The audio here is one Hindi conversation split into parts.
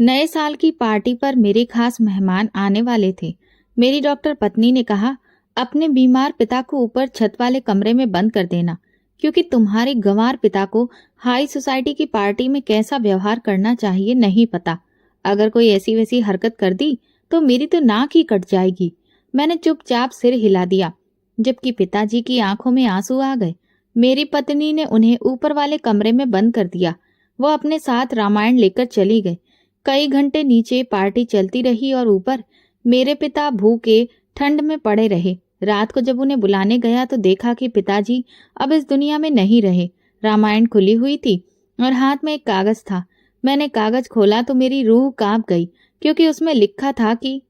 नए साल की पार्टी पर मेरे खास मेहमान आने वाले थे। मेरी डॉक्टर पत्नी ने कहा, अपने बीमार पिता को ऊपर छत वाले कमरे में बंद कर देना, क्योंकि तुम्हारे गंवार पिता को हाई सोसाइटी की पार्टी में कैसा व्यवहार करना चाहिए नहीं पता। अगर कोई ऐसी वैसी हरकत कर दी तो मेरी तो नाक ही कट जाएगी। मैंने चुपचाप सिर हिला दिया, जबकि पिताजी की आंखों में आंसू आ गए। मेरी पत्नी ने उन्हें ऊपर वाले कमरे में बंद कर दिया। वो अपने साथ रामायण लेकर चली गई। कई घंटे नीचे पार्टी चलती रही और ऊपर मेरे पिता भूखे ठंड में पड़े रहे। रात को जब उन्हें बुलाने गया तो देखा कि पिताजी अब इस दुनिया में नहीं रहे। रामायण खुली हुई थी और हाथ में एक कागज था। मैंने कागज खोला तो मेरी रूह कांप गई, क्योंकि उसमें लिखा था कि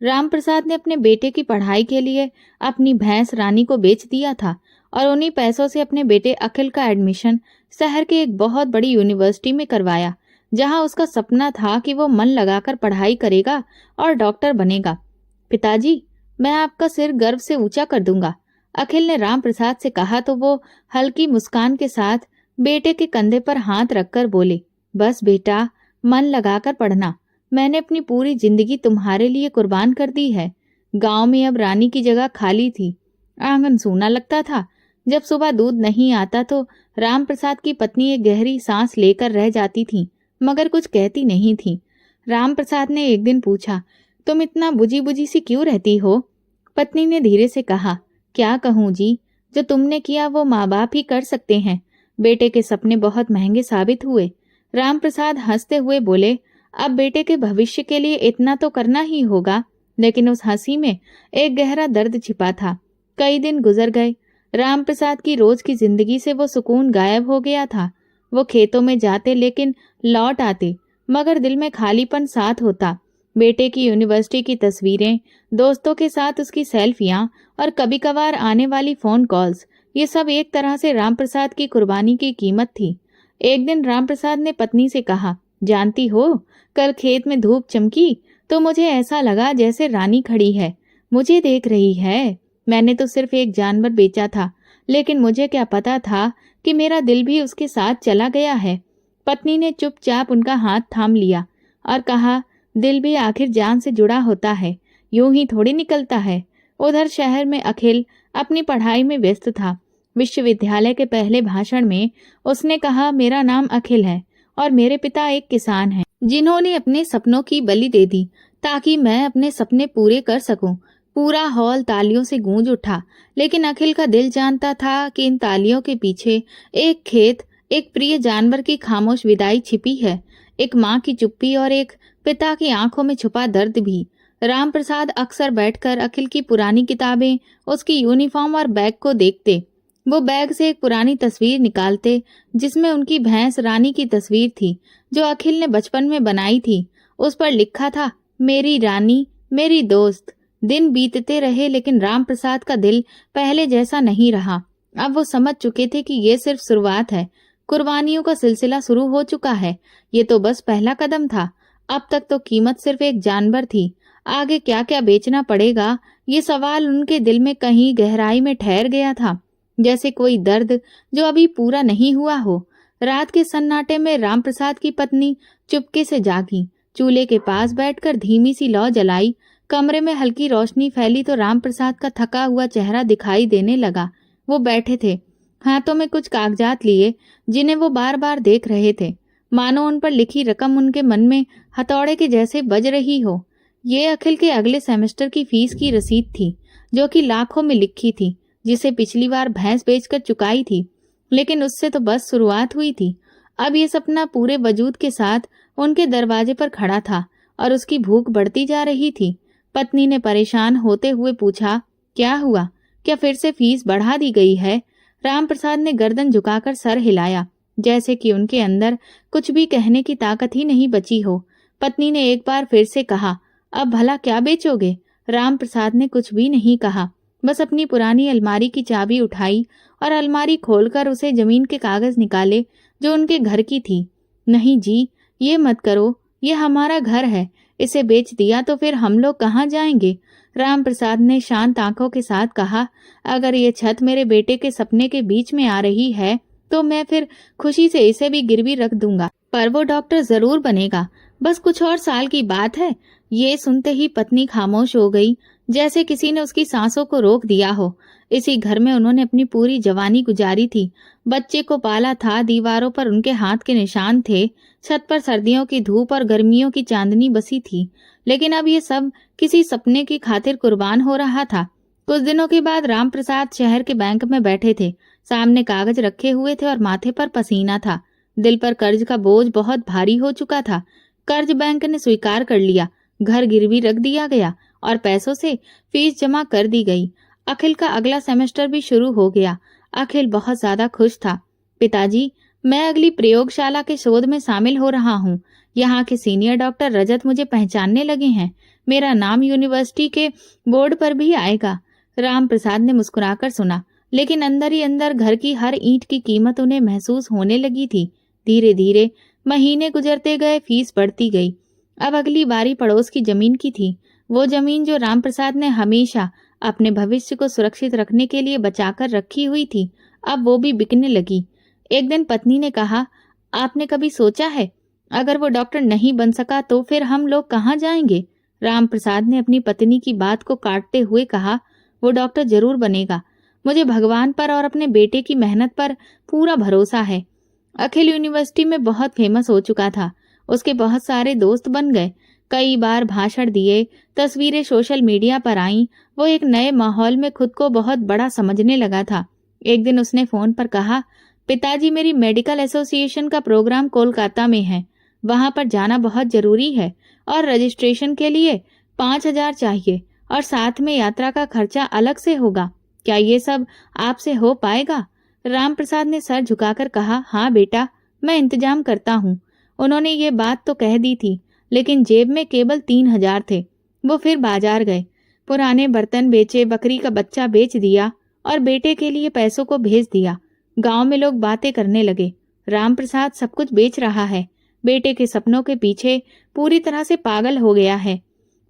राम प्रसाद ने अपने बेटे की पढ़ाई के लिए अपनी भैंस रानी को बेच दिया था और उन्हीं पैसों से अपने बेटे अखिल का एडमिशन शहर के एक बहुत बड़ी यूनिवर्सिटी में करवाया, जहां उसका सपना था कि वो मन लगाकर पढ़ाई करेगा और डॉक्टर बनेगा। पिताजी, मैं आपका सिर गर्व से ऊंचा कर दूंगा, अखिल ने राम प्रसाद से कहा तो वो हल्की मुस्कान के साथ बेटे के कंधे पर हाथ रखकर बोले, बस बेटा, मन लगाकर पढ़ना। मैंने अपनी पूरी जिंदगी तुम्हारे लिए कुर्बान कर दी है। गांव में अब रानी की जगह खाली थी। आंगन सूना लगता था। जब सुबह दूध नहीं आता तो राम प्रसाद की पत्नी एक गहरी सांस लेकर रह जाती थी, मगर कुछ कहती नहीं थी। राम प्रसाद ने एक दिन पूछा, तुम इतना बुझी बुझी सी क्यों रहती हो? पत्नी ने धीरे से कहा, क्या कहूँ जी, जो तुमने किया वो माँ बाप ही कर सकते हैं। बेटे के सपने बहुत महंगे साबित हुए। राम प्रसाद हंसते हुए बोले, अब बेटे के भविष्य के लिए इतना तो करना ही होगा। लेकिन उस हंसी में एक गहरा दर्द छिपा था। कई दिन गुजर गए। राम प्रसाद की रोज की जिंदगी से वो सुकून गायब हो गया था। वो खेतों में जाते लेकिन लौट आते, मगर दिल में खालीपन साथ होता। बेटे की यूनिवर्सिटी की तस्वीरें, दोस्तों के साथ उसकी सेल्फियां और कभी कभार आने वाली फोन कॉल्स, ये सब एक तरह से राम प्रसाद की कुर्बानी की कीमत थी। एक दिन राम प्रसाद ने पत्नी से कहा, जानती हो, कल खेत में धूप चमकी तो मुझे ऐसा लगा जैसे रानी खड़ी है, मुझे देख रही है। मैंने तो सिर्फ एक जानवर बेचा था, लेकिन मुझे क्या पता था कि मेरा दिल भी उसके साथ चला गया है। पत्नी ने चुपचाप उनका हाथ थाम लिया और कहा, दिल भी आखिर जान से जुड़ा होता है, यूं ही थोड़ी निकलता है। उधर शहर में अखिल अपनी पढ़ाई में व्यस्त था। विश्वविद्यालय के पहले भाषण में उसने कहा, मेरा नाम अखिल है और मेरे पिता एक किसान हैं, जिन्होंने अपने सपनों की बलि दे दी ताकि मैं अपने सपने पूरे कर सकूं। पूरा हॉल तालियों से गूंज उठा, लेकिन अखिल का दिल जानता था कि इन तालियों के पीछे एक खेत, एक प्रिय जानवर की खामोश विदाई छिपी है, एक माँ की चुप्पी और एक पिता की आंखों में छुपा दर्द भी। राम प्रसाद अक्सर बैठकर अखिल की पुरानी किताबें, उसकी यूनिफॉर्म और बैग को देखते। वो बैग से एक पुरानी तस्वीर निकालते जिसमें उनकी भैंस रानी की तस्वीर थी, जो अखिल ने बचपन में बनाई थी। उस पर लिखा था, मेरी रानी, मेरी दोस्त। दिन बीतते रहे लेकिन राम प्रसाद का दिल पहले जैसा नहीं रहा। अब वो समझ चुके थे कि ये सिर्फ शुरुआत है। कुर्बानियों का सिलसिला शुरू हो चुका है। ये तो बस पहला कदम था। अब तक तो कीमत सिर्फ एक जानवर थी। आगे क्या क्या बेचना पड़ेगा, ये सवाल उनके दिल में कहीं गहराई में ठहर गया था, जैसे कोई दर्द जो अभी पूरा नहीं हुआ हो। रात के सन्नाटे में राम प्रसाद की पत्नी चुपके से जागी। चूल्हे के पास बैठकर धीमी सी लौ जलाई। कमरे में हल्की रोशनी फैली तो राम प्रसाद का थका हुआ चेहरा दिखाई देने लगा। वो बैठे थे, हाथों में कुछ कागजात लिए, जिन्हें वो बार बार देख रहे थे, मानो उन पर लिखी रकम उनके मन में हथौड़े के जैसे बज रही हो। ये अखिल के अगले सेमेस्टर की फीस की रसीद थी, जो कि लाखों में लिखी थी, जिसे पिछली बार भैंस बेचकर चुकाई थी। लेकिन उससे तो बस शुरुआत हुई थी। अब ये सपना पूरे वजूद के साथ उनके दरवाजे पर खड़ा था और उसकी भूख बढ़ती जा रही थी। पत्नी ने परेशान होते हुए पूछा, क्या हुआ, क्या फिर से फीस बढ़ा दी गई है? राम प्रसाद ने गर्दन झुकाकर सर हिलाया, जैसे कि उनके अंदर कुछ भी कहने की ताकत ही नहीं बची हो। पत्नी ने एक बार फिर से कहा, अब भला क्या बेचोगे? राम प्रसाद ने कुछ भी नहीं कहा, बस अपनी पुरानी अलमारी की चाबी उठाई और अलमारी खोलकर उसे जमीन के कागज निकाले जो उनके घर की थी। नहीं जी, ये मत करो, ये हमारा घर है, इसे बेच दिया तो फिर हम लोग कहाँ जाएंगे? राम प्रसाद ने शांत आंखों के साथ कहा, अगर ये छत मेरे बेटे के सपने के बीच में आ रही है तो मैं फिर खुशी से इसे भी गिरवी रख दूंगा, पर वो डॉक्टर जरूर बनेगा। बस कुछ और साल की बात है। ये सुनते ही पत्नी खामोश हो गई, जैसे किसी ने उसकी सांसों को रोक दिया हो। इसी घर में उन्होंने अपनी पूरी जवानी गुजारी थी, बच्चे को पाला था, दीवारों पर उनके हाथ के निशान थे, छत पर सर्दियों की धूप और गर्मियों की चांदनी बसी थी। लेकिन अब ये सब किसी सपने की खातिर कुर्बान हो रहा था। कुछ दिनों के बाद राम प्रसाद शहर के बैंक में बैठे थे। सामने कागज रखे हुए थे और माथे पर पसीना था। दिल पर कर्ज का बोझ बहुत भारी हो चुका था। कर्ज बैंक ने स्वीकार कर लिया, घर गिरवी रख दिया गया और पैसों से फीस जमा कर दी गई। अखिल का अगला सेमेस्टर भी शुरू हो गया। अखिल बहुत ज्यादा खुश था। पिताजी, मैं अगली प्रयोगशाला के शोध में शामिल हो रहा हूँ। यहाँ के सीनियर डॉक्टर रजत मुझे पहचानने लगे हैं। मेरा नाम यूनिवर्सिटी के बोर्ड पर भी आएगा। राम प्रसाद ने मुस्कुराकर सुना, लेकिन अंदर ही अंदर घर की हर ईंट की कीमत उन्हें महसूस होने लगी थी। धीरे धीरे महीने गुजरते गए, फीस बढ़ती गई। अब अगली बारी पड़ोस की जमीन की थी। वो जमीन जो राम प्रसाद ने हमेशा अपने भविष्य को सुरक्षित रखने के लिए बचाकर रखी हुई थी, अब वो भी बिकने लगी। एक दिन पत्नी ने कहा, आपने कभी सोचा है, अगर वो डॉक्टर नहीं बन सका तो फिर हम लोग कहाँ जाएंगे? राम प्रसाद ने अपनी पत्नी की बात को काटते हुए कहा, वो डॉक्टर जरूर बनेगा। मुझे भगवान पर और अपने बेटे की मेहनत पर पूरा भरोसा है। अखिल यूनिवर्सिटी में बहुत फेमस हो चुका था। उसके बहुत सारे दोस्त बन गए, कई बार भाषण दिए, तस्वीरें सोशल मीडिया पर आईं। वो एक नए माहौल में खुद को बहुत बड़ा समझने लगा था। एक दिन उसने फोन पर कहा, पिताजी, मेरी मेडिकल एसोसिएशन का प्रोग्राम कोलकाता में है, वहां पर जाना बहुत जरूरी है और रजिस्ट्रेशन के लिए 5,000 चाहिए और साथ में यात्रा का खर्चा अलग से होगा। क्या ये सब आपसे हो पाएगा? राम प्रसाद ने सर झुकाकर कहा, हाँ बेटा, मैं इंतजाम करता हूँ। उन्होंने ये बात तो कह दी थी, लेकिन जेब में केवल 3,000 थे। वो फिर बाजार गए, पुराने बर्तन बेचे, बकरी का बच्चा बेच दिया और बेटे के लिए पैसों को भेज दिया। गांव में लोग बातें करने लगे, राम प्रसाद सब कुछ बेच रहा है, बेटे के सपनों के पीछे पूरी तरह से पागल हो गया है।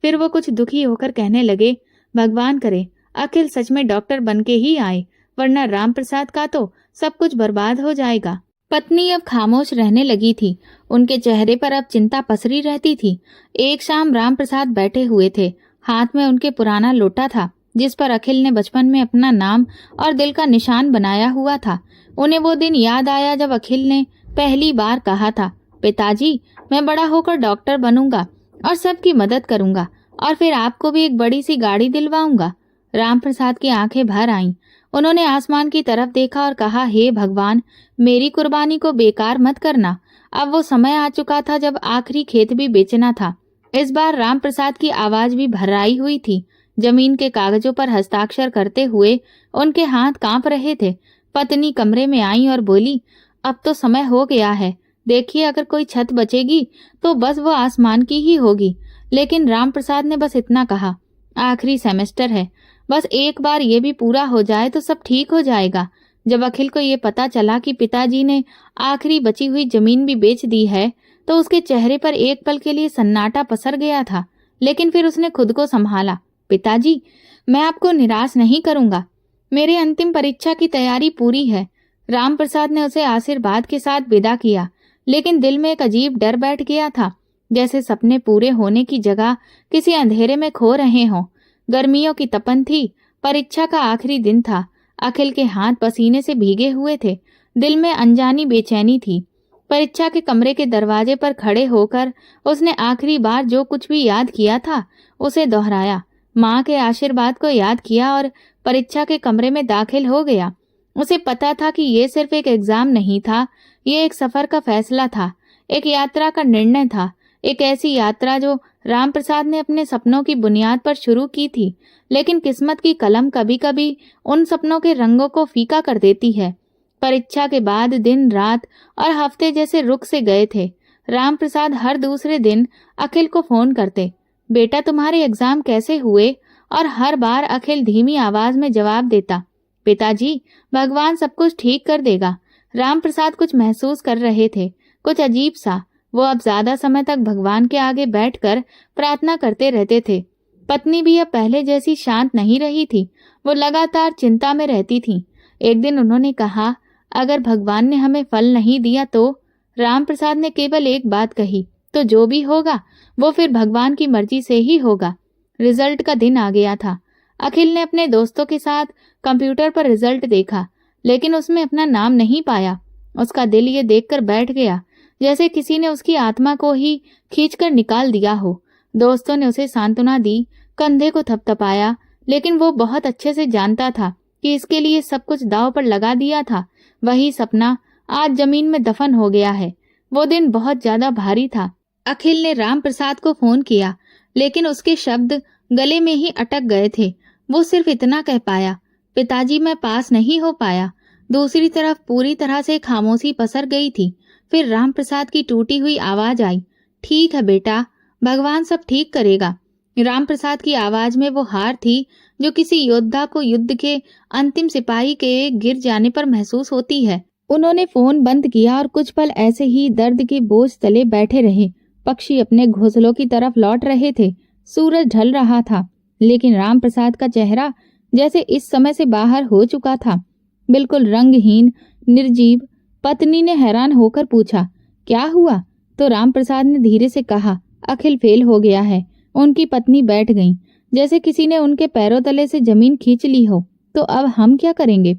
फिर वो कुछ दुखी होकर कहने लगे, भगवान करे अखिल सच में डॉक्टर बन के ही आए, वरना राम प्रसाद का तो सब कुछ बर्बाद हो जाएगा। पत्नी अब खामोश रहने लगी थी। उनके चेहरे पर अब चिंता पसरी रहती थी। एक शाम राम प्रसाद बैठे हुए थे। हाथ में उनके पुराना लोटा था, जिस पर अखिल ने बचपन में अपना नाम और दिल का निशान बनाया हुआ था। उन्हें वो दिन याद आया जब अखिल ने पहली बार कहा था, पिताजी, मैं बड़ा होकर डॉक्टर बनूंगा और सबकी मदद करूंगा और फिर आपको भी एक बड़ी सी गाड़ी दिलवाऊंगा। राम प्रसाद की आंखें भर आईं। उन्होंने आसमान की तरफ देखा और कहा, हे भगवान, मेरी कुर्बानी को बेकार मत करना। अब वो समय आ चुका था जब आखिरी खेत भी बेचना था। इस बार राम प्रसाद की आवाज भी भर्राई हुई थी। जमीन के कागजों पर हस्ताक्षर करते हुए उनके हाथ कांप रहे थे। पत्नी कमरे में आई और बोली, अब तो समय हो गया है। देखिए, अगर कोई छत बचेगी तो बस वो आसमान की ही होगी। लेकिन राम प्रसाद ने बस इतना कहा, आखिरी सेमेस्टर है, बस एक बार ये भी पूरा हो जाए तो सब ठीक हो जाएगा। जब अखिल को ये पता चला कि पिताजी ने आखिरी बची हुई जमीन भी बेच दी है, तो उसके चेहरे पर एक पल के लिए सन्नाटा पसर गया था। लेकिन फिर उसने खुद को संभाला। पिताजी, मैं आपको निराश नहीं करूंगा। मेरे अंतिम परीक्षा की तैयारी पूरी है। राम प्रसाद ने उसे आशीर्वाद के साथ विदा किया, लेकिन दिल में एक अजीब डर बैठ गया था, जैसे सपने पूरे होने की जगह किसी अंधेरे में खो रहे हों। गर्मियों की तपन थी, परीक्षा का आखिरी दिन था। अखिल के हाथ पसीने से भीगे हुए थे, दिल में अनजानी बेचैनी थी। परीक्षा के कमरे के दरवाजे पर खड़े होकर उसने आखिरी बार जो कुछ भी याद किया था उसे दोहराया, माँ के आशीर्वाद को याद किया और परीक्षा के कमरे में दाखिल हो गया। उसे पता था कि ये सिर्फ एक एग्जाम नहीं था, ये एक सफर का फैसला था, एक यात्रा का निर्णय था, एक ऐसी यात्रा जो राम प्रसाद ने अपने सपनों की बुनियाद पर शुरू की थी। लेकिन किस्मत की कलम कभी कभी उन सपनों के रंगों को फीका कर देती है। परीक्षा के बाद दिन, रात और हफ्ते जैसे रुक से गए थे। राम प्रसाद हर दूसरे दिन अखिल को फोन करते, बेटा तुम्हारे एग्जाम कैसे हुए? और हर बार अखिल धीमी आवाज में जवाब देता, पिताजी, भगवान सब कुछ ठीक कर देगा। राम प्रसाद कुछ महसूस कर रहे थे, कुछ अजीब सा। वो अब ज्यादा समय तक भगवान के आगे बैठकर प्रार्थना करते रहते थे। पत्नी भी अब पहले जैसी शांत नहीं रही थी, वो लगातार चिंता में रहती थी। एक दिन उन्होंने कहा, अगर भगवान ने हमें फल नहीं दिया तो? राम प्रसाद ने केवल एक बात कही, तो जो भी होगा वो फिर भगवान की मर्जी से ही होगा। रिजल्ट का दिन आ गया था। अखिल ने अपने दोस्तों के साथ कंप्यूटर पर रिजल्ट देखा, लेकिन उसमें अपना नाम नहीं पाया। उसका दिल ये देखकर बैठ गया जैसे किसी ने उसकी आत्मा को ही खींचकर निकाल दिया हो। दोस्तों ने उसे सांत्वना दी, कंधे को थपथपाया, लेकिन वो बहुत अच्छे से जानता था कि इसके लिए सब कुछ दांव पर लगा दिया था। वही सपना आज जमीन में दफन हो गया है। वो दिन बहुत ज्यादा भारी था। अखिल ने राम प्रसाद को फोन किया, लेकिन उसके शब्द गले में ही अटक गए थे। वो सिर्फ इतना कह पाया, पिताजी मैं पास नहीं हो पाया। दूसरी तरफ पूरी तरह से खामोशी पसर गई थी। फिर राम प्रसाद की टूटी हुई आवाज आई, ठीक है बेटा, भगवान सब ठीक करेगा। राम प्रसाद की आवाज में वो हार थी जो किसी योद्धा को युद्ध के अंतिम सिपाही के गिर जाने पर महसूस होती है। उन्होंने फोन बंद किया और कुछ पल ऐसे ही दर्द के बोझ तले बैठे रहे। पक्षी अपने घोंसलों की तरफ लौट रहे थे। सूरज ढल रहा था, लेकिन राम प्रसाद का चेहरा जैसे इस समय से बाहर हो चुका था, बिल्कुल रंगहीन, निर्जीव। पत्नी ने हैरान होकर पूछा, क्या हुआ? तो राम प्रसाद ने धीरे से कहा, अखिल फेल हो गया है। उनकी पत्नी बैठ गई, जैसे किसी ने उनके पैरों तले से जमीन खींच ली हो। तो अब हम क्या करेंगे?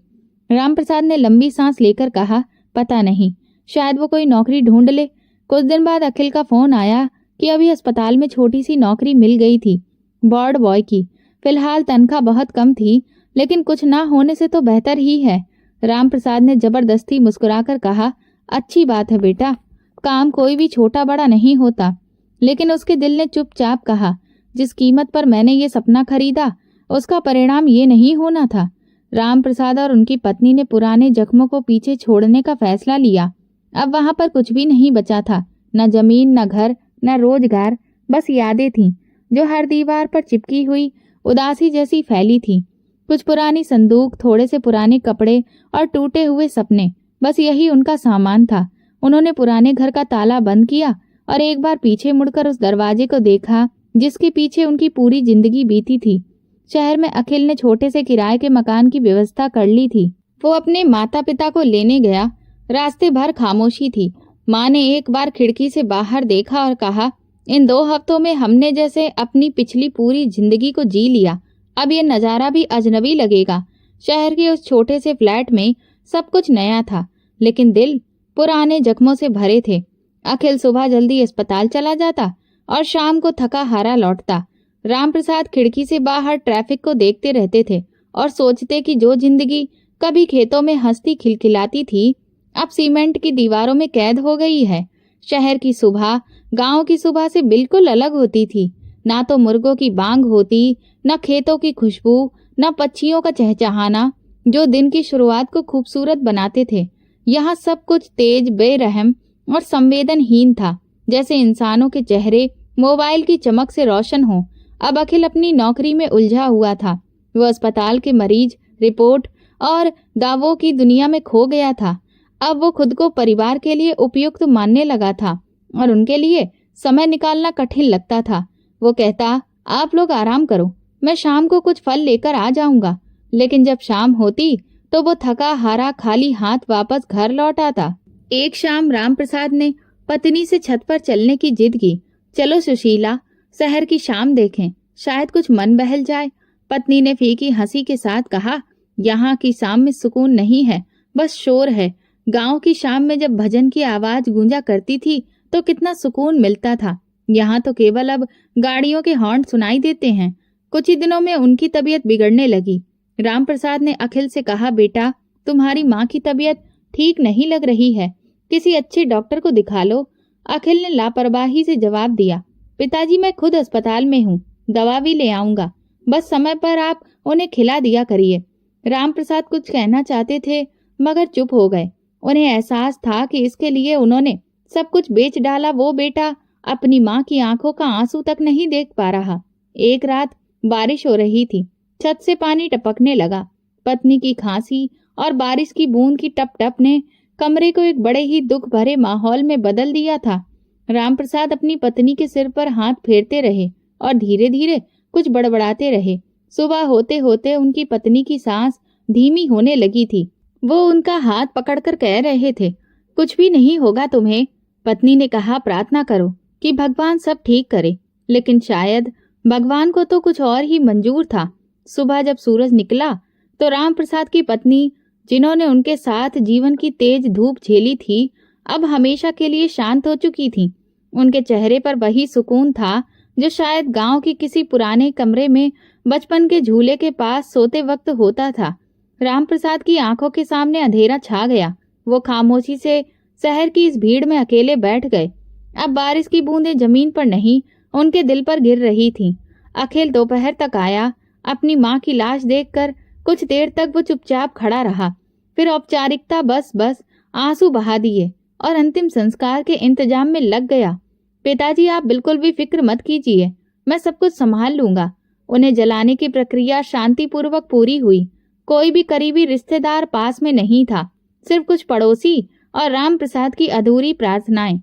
राम प्रसाद ने लंबी सांस लेकर कहा, पता नहीं, शायद वो कोई नौकरी ढूंढ ले। कुछ दिन बाद अखिल का फोन आया कि अभी अस्पताल में छोटी सी नौकरी मिल गई थी, वार्ड बॉय की। फिलहाल तनख्वाह बहुत कम थी, लेकिन कुछ ना होने से तो बेहतर ही है। राम प्रसाद ने जबरदस्ती मुस्कुराकर कहा, अच्छी बात है बेटा, काम कोई भी छोटा बड़ा नहीं होता। लेकिन उसके दिल ने चुपचाप कहा, जिस कीमत पर मैंने ये सपना खरीदा उसका परिणाम ये नहीं होना था। राम प्रसाद और उनकी पत्नी ने पुराने जख्मों को पीछे छोड़ने का फैसला लिया। अब वहां पर कुछ भी नहीं बचा था, न जमीन, न घर, न रोजगार, बस यादें थीं जो हर दीवार पर चिपकी हुई उदासी जैसी फैली थी। कुछ पुरानी संदूक, थोड़े से पुराने कपड़े और टूटे हुए सपने, बस यही उनका सामान था। उन्होंने पुराने घर का ताला बंद किया और एक बार पीछे मुड़कर उस दरवाजे को देखा जिसके पीछे उनकी पूरी जिंदगी बीती थी। शहर में अखिल ने छोटे से किराए के मकान की व्यवस्था कर ली थी। वो अपने माता पिता को लेने गया। रास्ते भर खामोशी थी। माँ ने एक बार खिड़की से बाहर देखा और कहा, इन 2 हफ्तों में हमने जैसे अपनी पिछली पूरी जिंदगी को जी लिया। अब ये नजारा भी अजनबी लगेगा। शहर के उस छोटे से फ्लैट में सब कुछ नया था, लेकिन दिल पुराने जख्मों से भरे थे। अखिल सुबह जल्दी अस्पताल चला जाता और शाम को थका हारा लौटता। राम प्रसाद खिड़की से बाहर ट्रैफिक को देखते रहते थे और सोचते कि जो जिंदगी कभी खेतों में हंसती खिलखिलाती थी, अब सीमेंट की दीवारों में कैद हो गई है। शहर की सुबह गांव की सुबह से बिल्कुल अलग होती थी। ना तो मुर्गों की बांग होती, न खेतों की खुशबू, न पक्षियों का चहचहाना जो दिन की शुरुआत को खूबसूरत बनाते थे। यहाँ सब कुछ तेज, बेरहम और संवेदनहीन था, जैसे इंसानों के चेहरे मोबाइल की चमक से रोशन हो। अब अखिल अपनी नौकरी में उलझा हुआ था। वो अस्पताल के मरीज, रिपोर्ट और दावों की दुनिया में खो गया था। अब वो खुद को परिवार के लिए उपयुक्त मानने लगा था और उनके लिए समय निकालना कठिन लगता था। वो कहता, आप लोग आराम करो, मैं शाम को कुछ फल लेकर आ जाऊंगा। लेकिन जब शाम होती तो वो थका हारा खाली हाथ वापस घर लौट आता। एक शाम राम प्रसाद ने पत्नी से छत पर चलने की जिद की। चलो सुशीला, शहर की शाम देखें, शायद कुछ मन बहल जाए। पत्नी ने फीकी हंसी के साथ कहा, यहाँ की शाम में सुकून नहीं है, बस शोर है। गांव की शाम में जब भजन की आवाज गूंजा करती थी तो कितना सुकून मिलता था। यहाँ तो केवल अब गाड़ियों के हॉर्न सुनाई देते हैं। कुछ ही दिनों में उनकी तबीयत बिगड़ने लगी। राम प्रसाद ने अखिल से कहा, बेटा, तुम्हारी माँ की तबीयत ठीक नहीं लग रही है, किसी अच्छे डॉक्टर को दिखा लो। अखिल ने लापरवाही से जवाब दिया, पिताजी मैं खुद अस्पताल में हूँ, दवा भी ले आऊंगा, बस समय पर आप उन्हें खिला दिया करिए। राम प्रसाद कुछ कहना चाहते थे मगर चुप हो गए। उन्हें एहसास था कि इसके लिए उन्होंने सब कुछ बेच डाला। वो बेटा अपनी माँ की आंखों का आंसू तक नहीं देख पा रहा। एक रात बारिश हो रही थी, छत से पानी टपकने लगा। पत्नी की खांसी और बारिश की बूंद की टप टप ने कमरे को एक बड़े ही दुख भरे माहौल में बदल दिया था। राम प्रसाद अपनी पत्नी के सिर पर हाथ फेरते रहे और धीरे धीरे कुछ बड़बड़ाते रहे। सुबह होते होते उनकी पत्नी की सांस धीमी होने लगी थी। वो उनका हाथ पकड़कर कह रहे थे, कुछ भी नहीं होगा तुम्हें। पत्नी ने कहा, प्रार्थना करो, कि भगवान सब ठीक करे, लेकिन शायद भगवान को तो कुछ और ही मंजूर था। सुबह जब सूरज निकला तो राम प्रसाद की पत्नी, जिन्होंने उनके साथ जीवन की तेज धूप झेली थी, अब हमेशा के लिए शांत हो चुकी थीं। उनके चेहरे पर वही सुकून था जो शायद गांव के किसी पुराने कमरे में बचपन के झूले के पास सोते वक्त होता था। रामप्रसाद की आंखों के सामने अंधेरा छा गया। वो खामोशी से शहर की इस भीड़ में अकेले बैठ गए। अब बारिश की बूंदें जमीन पर नहीं, उनके दिल पर गिर रही थीं। अखिल दोपहर तक आया। अपनी माँ की लाश देखकर कुछ देर तक वो चुपचाप खड़ा रहा। फिर औपचारिकता बस आंसू बहा दिए और अंतिम संस्कार के इंतजाम में लग गया। पिताजी, आप बिल्कुल भी फिक्र मत कीजिए, मैं सब कुछ संभाल लूंगा। उन्हें जलाने की प्रक्रिया शांतिपूर्वक पूरी हुई। कोई भी करीबी रिश्तेदार पास में नहीं था, सिर्फ कुछ पड़ोसी और राम प्रसाद की अधूरी प्रार्थनाएं।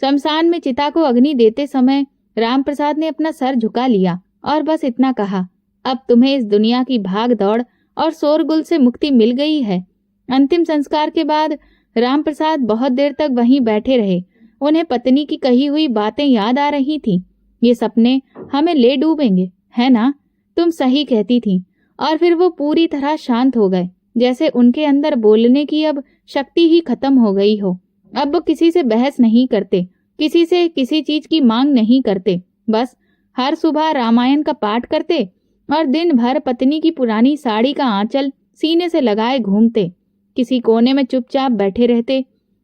शमशान में चिता को अग्नि देते समय राम प्रसाद ने अपना सर झुका लिया और बस इतना कहा, अब तुम्हें इस दुनिया की भाग दौड़ और शोरगुल से मुक्ति मिल गई है। अंतिम संस्कार के बाद राम प्रसाद बहुत देर तक वहीं बैठे रहे। उन्हें पत्नी की कही हुई बातें याद आ रही थीं। ये सपने हमें ले डूबेंगे, है ना? तुम सही कहती थी। और फिर वो पूरी तरह शांत हो गए, जैसे उनके अंदर बोलने की अब शक्ति ही खत्म हो गई हो। अब वो किसी से बहस नहीं करते, किसी से किसी चीज की मांग नहीं करते। बस हर सुबह रामायण का पाठ करते और दिन भर पत्नी की पुरानी साड़ी का आंचल सीने से लगाए घूमते। किसी कोने में चुपचाप बैठे रहते।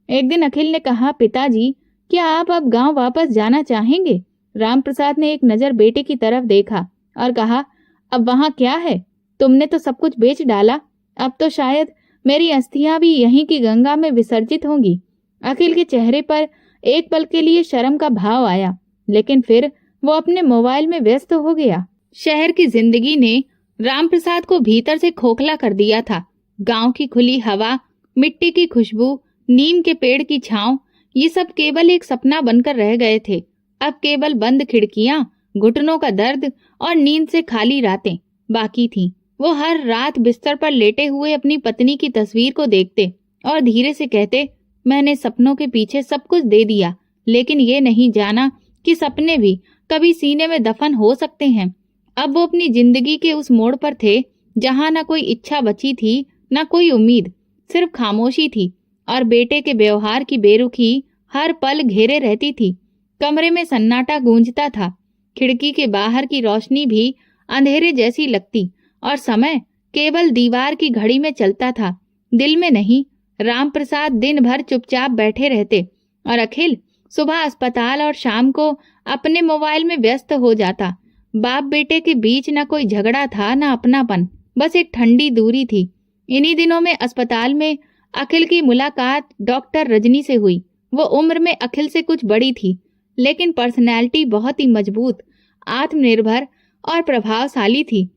एक दिन अखिल ने कहा, पिताजी, क्या आप अब गांव वापस जाना चाहेंगे? राम प्रसाद ने एक नजर बेटे की तरफ देखा और कहा, अब वहां क्या है? तुमने तो सब कुछ बेच डाला। अब तो शायद मेरी अस्थियां भी यहीं की गंगा में विसर्जित होंगी। अखिल के चेहरे पर एक पल के लिए शर्म का भाव आया, लेकिन फिर वो अपने मोबाइल में व्यस्त हो गया। शहर की जिंदगी ने राम प्रसाद को भीतर से खोखला कर दिया था। गांव की खुली हवा, मिट्टी की खुशबू, नीम के पेड़ की छांव, ये सब केवल एक सपना बनकर रह गए थे। अब केवल बंद खिड़कियां, घुटनों का दर्द और नींद से खाली रातें बाकी थीं। वो हर रात बिस्तर पर लेटे हुए अपनी पत्नी की तस्वीर को देखते और धीरे से कहते, मैंने सपनों के पीछे सब कुछ दे दिया, लेकिन ये नहीं जाना कि सपने भी कभी सीने में दफन हो सकते हैं। अब वो अपनी जिंदगी के उस मोड़ पर थे जहां ना कोई इच्छा बची थी, ना कोई उम्मीद, सिर्फ खामोशी थी और बेटे के व्यवहार की बेरुखी हर पल घेरे रहती थी। कमरे में सन्नाटा गूंजता था। खिड़की के बाहर की रोशनी भी अंधेरे जैसी लगती और समय केवल दीवार की घड़ी में चलता था, दिल में नहीं। राम प्रसाद दिन भर चुपचाप बैठे रहते और अखिल सुबह अस्पताल और शाम को अपने मोबाइल में व्यस्त हो जाता। बाप बेटे के बीच ना कोई झगड़ा था, ना अपनापन, बस एक ठंडी दूरी थी। इन्हीं दिनों में अस्पताल में अखिल की मुलाकात डॉक्टर रजनी से हुई। वो उम्र में अखिल से कुछ बड़ी थी, लेकिन पर्सनैलिटी बहुत ही मजबूत, आत्मनिर्भर और प्रभावशाली थी।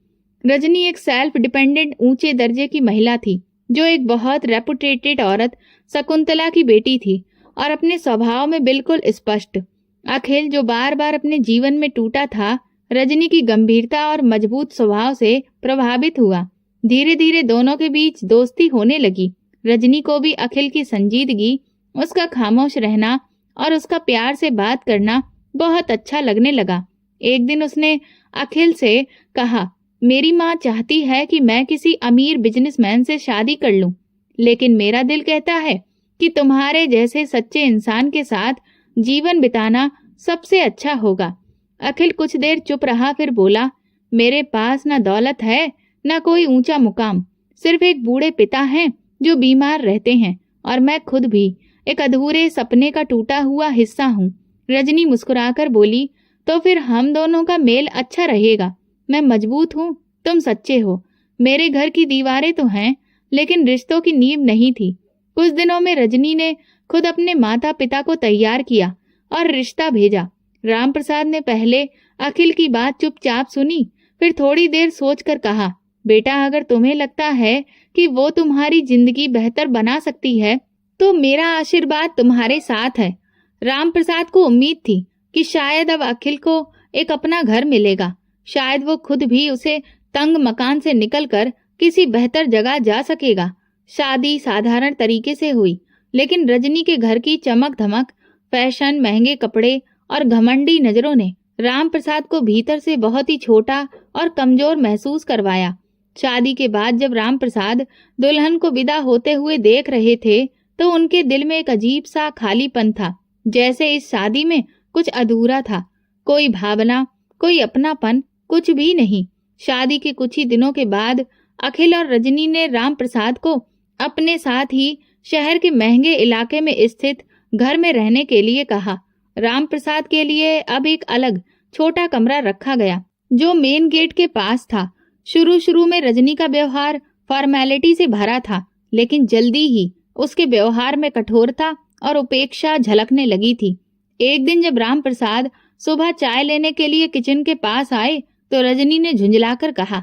रजनी एक सेल्फ डिपेंडेंट ऊंचे दर्जे की महिला थी, जो एक बहुत रेपुटेटेड औरत शकुंतला की बेटी थी और अपने स्वभाव में बिल्कुल स्पष्ट। अखिल, जो बार बार अपने जीवन में टूटा था, रजनी की गंभीरता और मजबूत स्वभाव से प्रभावित हुआ। धीरे धीरे दोनों के बीच दोस्ती होने लगी। रजनी को भी अखिल की संजीदगी, उसका खामोश रहना और उसका प्यार से बात करना बहुत अच्छा लगने लगा। एक दिन उसने अखिल से कहा, मेरी माँ चाहती है कि मैं किसी अमीर बिजनेसमैन से शादी कर लूं, लेकिन मेरा दिल कहता है कि तुम्हारे जैसे सच्चे इंसान के साथ जीवन बिताना सबसे अच्छा होगा। अखिल कुछ देर चुप रहा, फिर बोला, मेरे पास ना दौलत है, ना कोई ऊंचा मुकाम, सिर्फ एक बूढ़े पिता हैं जो बीमार रहते हैं, और मैं खुद भी एक अधूरे सपने का टूटा हुआ हिस्सा हूँ। रजनी मुस्कुराकर बोली, तो फिर हम दोनों का मेल अच्छा रहेगा। मैं मजबूत हूँ, तुम सच्चे हो। मेरे घर की दीवारें तो हैं, लेकिन रिश्तों की नींव नहीं थी। कुछ दिनों में रजनी ने खुद अपने माता पिता को तैयार किया और रिश्ता भेजा। राम प्रसाद ने पहले अखिल की बात चुपचाप सुनी, फिर थोड़ी देर सोचकर कहा, बेटा, अगर तुम्हें लगता है कि वो तुम्हारी जिंदगी बेहतर बना सकती है, तो मेरा आशीर्वाद तुम्हारे साथ है। राम प्रसाद को उम्मीद थी कि शायद अब अखिल को एक अपना घर मिलेगा। शायद वो खुद भी उसे तंग मकान से निकलकर किसी बेहतर जगह जा सकेगा। शादी साधारण तरीके से हुई, लेकिन रजनी के घर की चमक धमक, फैशन, महंगे कपड़े और घमंडी नजरों ने राम प्रसाद को भीतर से बहुत ही छोटा और कमजोर महसूस करवाया। शादी के बाद जब राम प्रसाद दुल्हन को विदा होते हुए देख रहे थे तो उनके दिल में एक अजीब सा खालीपन था, जैसे इस शादी में कुछ अधूरा था। कोई भावना, कोई अपनापन, कुछ भी नहीं। शादी के कुछ ही दिनों के बाद अखिल और रजनी ने राम प्रसाद को अपने साथ ही शहर के महंगे इलाके में स्थित घर में रहने के लिए कहा। राम प्रसाद के लिए अब एक अलग छोटा कमरा रखा गया जो मेन गेट के पास था। शुरू शुरू में रजनी का व्यवहार फॉर्मेलिटी से भरा था, लेकिन जल्दी ही उसके व्यवहार में कठोरता और उपेक्षा झलकने लगी थी। एक दिन जब राम प्रसाद सुबह चाय लेने के लिए किचन के पास आए तो रजनी ने झुंझलाकर कहा,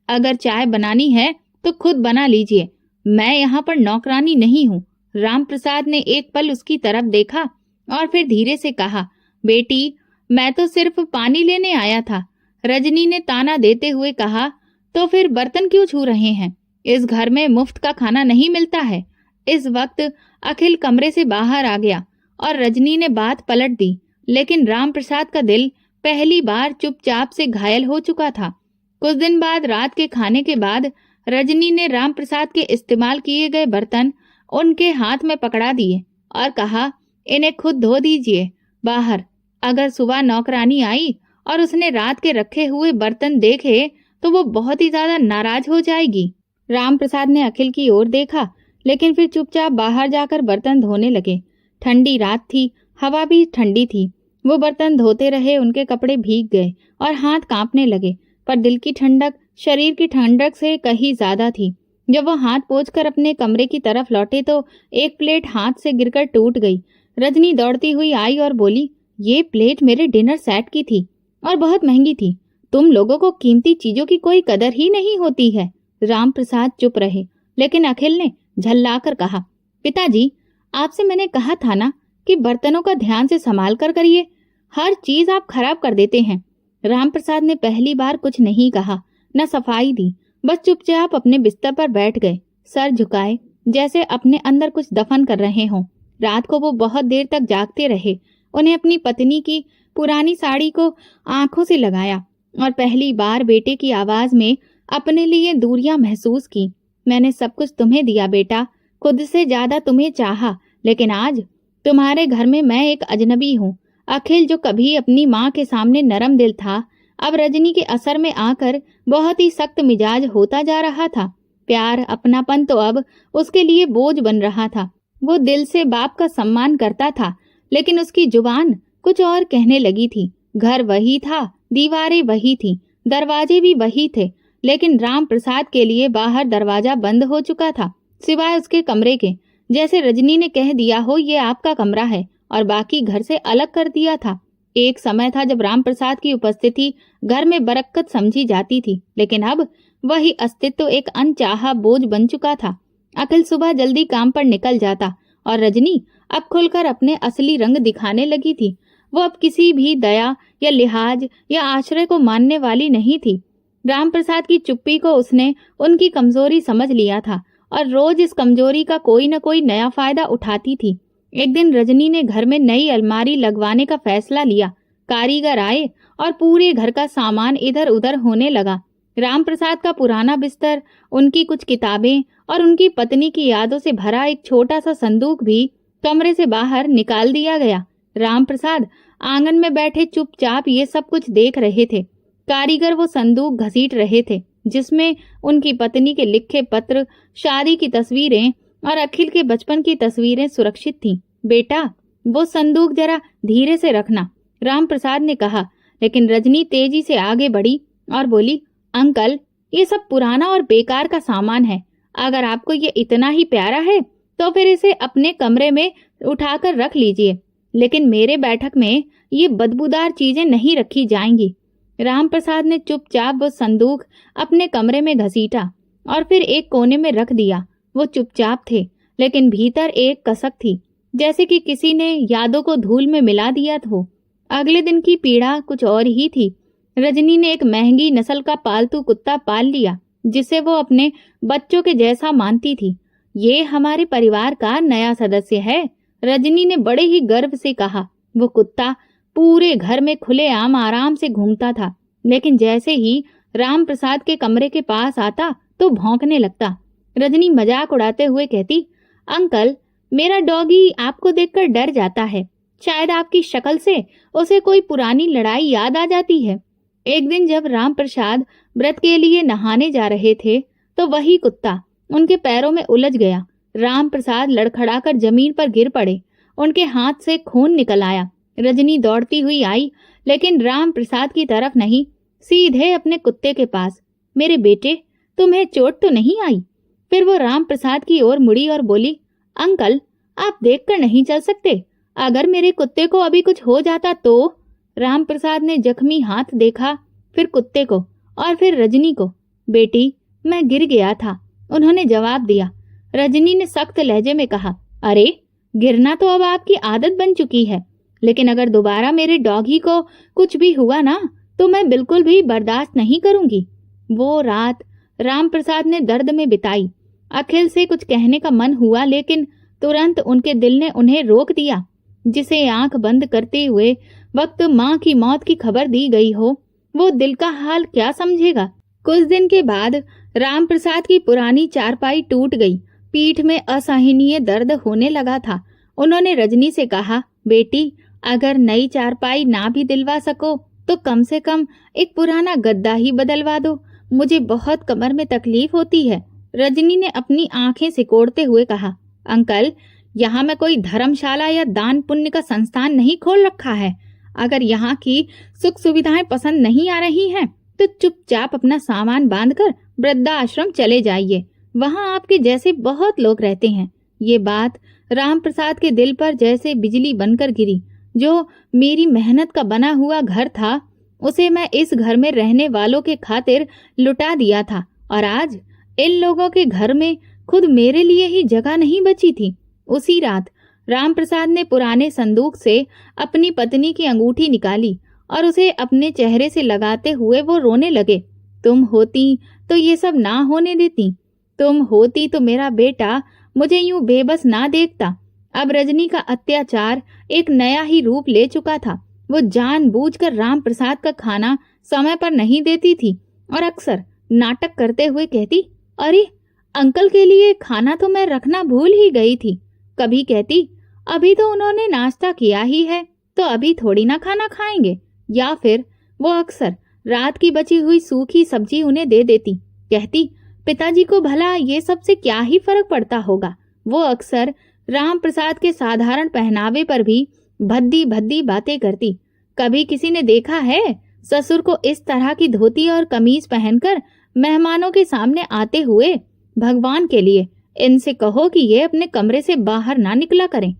अगर चाय बनानी है तो खुद बना लीजिए, मैं यहाँ पर नौकरानी नहीं हूँ। राम प्रसाद ने एक पल उसकी तरफ देखा और फिर धीरे से कहा, बेटी मैं तो सिर्फ पानी लेने आया था। रजनी ने ताना देते हुए कहा, तो फिर बर्तन क्यों छू रहे हैं? इस घर में मुफ्त का खाना नहीं मिलता है। इस वक्त अखिल कमरे से बाहर आ गया और रजनी ने बात पलट दी, लेकिन राम प्रसाद का दिल पहली बार चुपचाप से घायल हो चुका था। कुछ दिन बाद रात के खाने के बाद रजनी ने राम प्रसाद के इस्तेमाल किए गए बर्तन उनके हाथ में पकड़ा दिए और कहा, इन्हें खुद धो दीजिए बाहर। अगर सुबह नौकरानी आई और उसने रात के रखे हुए बर्तन देखे तो वो बहुत ही ज्यादा नाराज हो जाएगी। राम प्रसाद ने अखिल की ओर देखा, लेकिन फिर चुपचाप बाहर जाकर बर्तन धोने लगे। ठंडी रात थी, हवा भी ठंडी थी। वो बर्तन धोते रहे, उनके कपड़े भीग गए और हाथ कांपने लगे, पर दिल की ठंडक शरीर की ठंडक से कहीं ज्यादा थी। जब वो हाथ पोंछकर अपने कमरे की तरफ लौटे तो एक प्लेट हाथ से गिरकर टूट गई। रजनी दौड़ती हुई आई और बोली, ये प्लेट मेरे डिनर सेट की थी और बहुत महंगी थी। तुम लोगों को कीमती चीजों की कोई कदर ही नहीं होती है। राम प्रसाद चुप रहे, लेकिन अखिल ने झल्लाकर कहा, पिताजी आपसे मैंने कहा था ना कि बर्तनों का ध्यान से संभाल कर करिए, हर चीज आप खराब कर देते हैं। राम प्रसाद ने पहली बार कुछ नहीं कहा, न सफाई दी, बस चुपचाप अपने बिस्तर पर बैठ गए, सर झुकाए, जैसे अपने अंदर कुछ दफन कर रहे हों। रात को वो बहुत देर तक जागते रहे। उन्हें अपनी पत्नी की पुरानी साड़ी को आंखों से लगाया और पहली बार बेटे की आवाज में अपने लिए दूरियां महसूस की। मैंने सब कुछ तुम्हें दिया बेटा, खुद से ज्यादा तुम्हें चाहा, लेकिन आज तुम्हारे घर में मैं एक अजनबी हूँ। अखिल जो कभी अपनी माँ के सामने नरम दिल था, अब रजनी के असर में आकर बहुत ही सख्त मिजाज होता जा रहा था। प्यार, अपनापन तो अब उसके लिए बोझ बन रहा था। वो दिल से बाप का सम्मान करता था, लेकिन उसकी जुबान कुछ और कहने लगी थी। घर वही था, दीवारें वही थी, दरवाजे भी वही थे, लेकिन राम प्रसाद के लिए बाहर दरवाजा बंद हो चुका था, सिवाय उसके कमरे के। जैसे रजनी ने कह दिया हो ये आपका कमरा है और बाकी घर से अलग कर दिया था। एक समय था जब राम प्रसाद की उपस्थिति घर में बरकत समझी जाती थी, लेकिन अब वही अस्तित्व एक अनचाहा बोझ बन चुका था। अखिल सुबह जल्दी काम पर निकल जाता और रजनी अब खुलकर अपने असली रंग दिखाने लगी थी। वो अब किसी भी दया या लिहाज या आश्रय को मानने वाली नहीं थी। राम प्रसाद की चुप्पी को उसने उनकी कमजोरी समझ लिया था और रोज इस कमजोरी का कोई न कोई नया फायदा उठाती थी। एक दिन रजनी ने घर में नई अलमारी लगवाने का फैसला लिया। कारीगर आए और पूरे घर का सामान इधर उधर होने लगा। राम प्रसाद का पुराना बिस्तर, उनकी कुछ किताबें और उनकी पत्नी की यादों से भरा एक छोटा सा संदूक भी कमरे से बाहर निकाल दिया गया। राम प्रसाद आंगन में बैठे चुपचाप ये सब कुछ देख रहे थे। कारीगर वो संदूक घसीट रहे थे जिसमें उनकी पत्नी के लिखे पत्र, शादी की तस्वीरें और अखिल के बचपन की तस्वीरें सुरक्षित थीं। बेटा वो संदूक जरा धीरे से रखना, राम प्रसाद ने कहा, लेकिन रजनी तेजी से आगे बढ़ी और बोली, अंकल ये सब पुराना और बेकार का सामान है। अगर आपको ये इतना ही प्यारा है तो फिर इसे अपने कमरे में उठाकर रख लीजिए, लेकिन मेरे बैठक में ये बदबूदार चीजें नहीं रखी जाएंगी। राम प्रसाद ने चुपचाप वो संदूक अपने कमरे में घसीटा और फिर एक कोने में रख दिया। वो चुपचाप थे, लेकिन भीतर एक कसक थी, जैसे कि किसी ने यादों को धूल में मिला दिया हो। अगले दिन की पीड़ा कुछ और ही थी। रजनी ने एक महंगी नस्ल का पालतू कुत्ता पाल लिया जिसे वो अपने बच्चों के जैसा मानती थी। ये हमारे परिवार का नया सदस्य है, रजनी ने बड़े ही गर्व से कहा। वो कुत्ता पूरे घर में खुलेआम आराम से घूमता था, लेकिन जैसे ही राम प्रसाद के कमरे के पास आता तो भौंकने लगता। रजनी मजाक उड़ाते हुए कहती, अंकल, मेरा डॉगी आपको देखकर डर जाता है। शायद आपकी शक्ल से उसे कोई पुरानी लड़ाई याद आ जाती है। एक दिन जब राम प्रसाद व्रत के लिए नहाने जा रहे थे तो वही कुत्ता उनके पैरों में उलझ गया। राम प्रसाद लड़खड़ाकर जमीन पर गिर पड़े। उनके हाथ से खून निकल आया। रजनी दौड़ती हुई आई, लेकिन राम प्रसाद की तरफ नहीं, सीधे अपने कुत्ते के पास। मेरे बेटे, तुम्हें चोट तो नहीं आई? फिर वो राम प्रसाद की ओर मुड़ी और बोली, अंकल, आप देखकर नहीं चल सकते? अगर मेरे कुत्ते को अभी कुछ हो जाता तो? राम प्रसाद ने जख्मी हाथ देखा, फिर कुत्ते को और फिर रजनी को। बेटी, मैं गिर गया था, उन्होंने जवाब दिया। रजनी ने सख्त लहजे में कहा, अरे, गिरना तो अब आपकी आदत बन चुकी है, लेकिन अगर दोबारा मेरे डॉगी को कुछ भी हुआ ना तो मैं बिल्कुल भी बर्दाश्त नहीं करूंगी। वो रात राम प्रसाद ने दर्द में बिताई। अखिल से कुछ कहने का मन हुआ, लेकिन तुरंत उनके दिल ने उन्हें रोक दिया। जिसे आंख बंद करते हुए वक्त माँ की मौत की खबर दी गई हो, वो दिल का हाल क्या समझेगा। कुछ दिन के बाद राम प्रसाद की पुरानी चारपाई टूट गई। पीठ में असहनीय दर्द होने लगा था। उन्होंने रजनी से कहा, बेटी, अगर नई चारपाई ना भी दिलवा सको तो कम से कम एक पुराना गद्दा ही बदलवा दो, मुझे बहुत कमर में तकलीफ होती है। रजनी ने अपनी आंखें सिकोड़ते हुए कहा, अंकल, यहाँ मैं कोई धर्मशाला या दान पुण्य का संस्थान नहीं खोल रखा है। अगर यहाँ की सुख सुविधाएं पसंद नहीं आ रही हैं तो चुपचाप अपना सामान बांधकर वृद्धाश्रम चले जाइए, वहाँ आपके जैसे बहुत लोग रहते हैं। ये बात राम प्रसाद के दिल पर जैसे बिजली बनकर गिरी। जो मेरी मेहनत का बना हुआ घर था, उसे मैं इस घर में रहने वालों के खातिर लुटा दिया था, और आज इन लोगों के घर में खुद मेरे लिए ही जगह नहीं बची थी। उसी रात राम प्रसाद ने पुराने संदूक से अपनी पत्नी की अंगूठी निकाली और उसे अपने चेहरे से लगाते हुए वो रोने लगे। तुम होती तो ये सब ना होने देती, तुम होती तो मेरा बेटा मुझे यूं बेबस ना देखता। अब रजनी का अत्याचार एक नया ही रूप ले चुका था। वो जानबूझकर राम प्रसाद का खाना समय पर नहीं देती थी और अक्सर नाटक करते हुए कहती, अरे, अंकल के लिए खाना तो मैं रखना भूल ही गई थी। कभी कहती, अभी तो उन्होंने नाश्ता किया ही है, तो अभी थोड़ी ना खाना खाएंगे। या फिर वो अक्सर रात की बची हुई सूखी सब्जी उन्हें दे देती। कहती, पिताजी को भला ये सबसे क्या ही फर्क पड़ता होगा। वो अक्सर राम प्रसाद के साधारण पहनावे पर भी भद्दी भद्दी बातें करती। कभी किसी ने देखा है ससुर को इस तरह की धोती और कमीज पहनकर मेहमानों के सामने आते हुए? भगवान के लिए इनसे कहो कि ये अपने कमरे से बाहर ना निकला करें।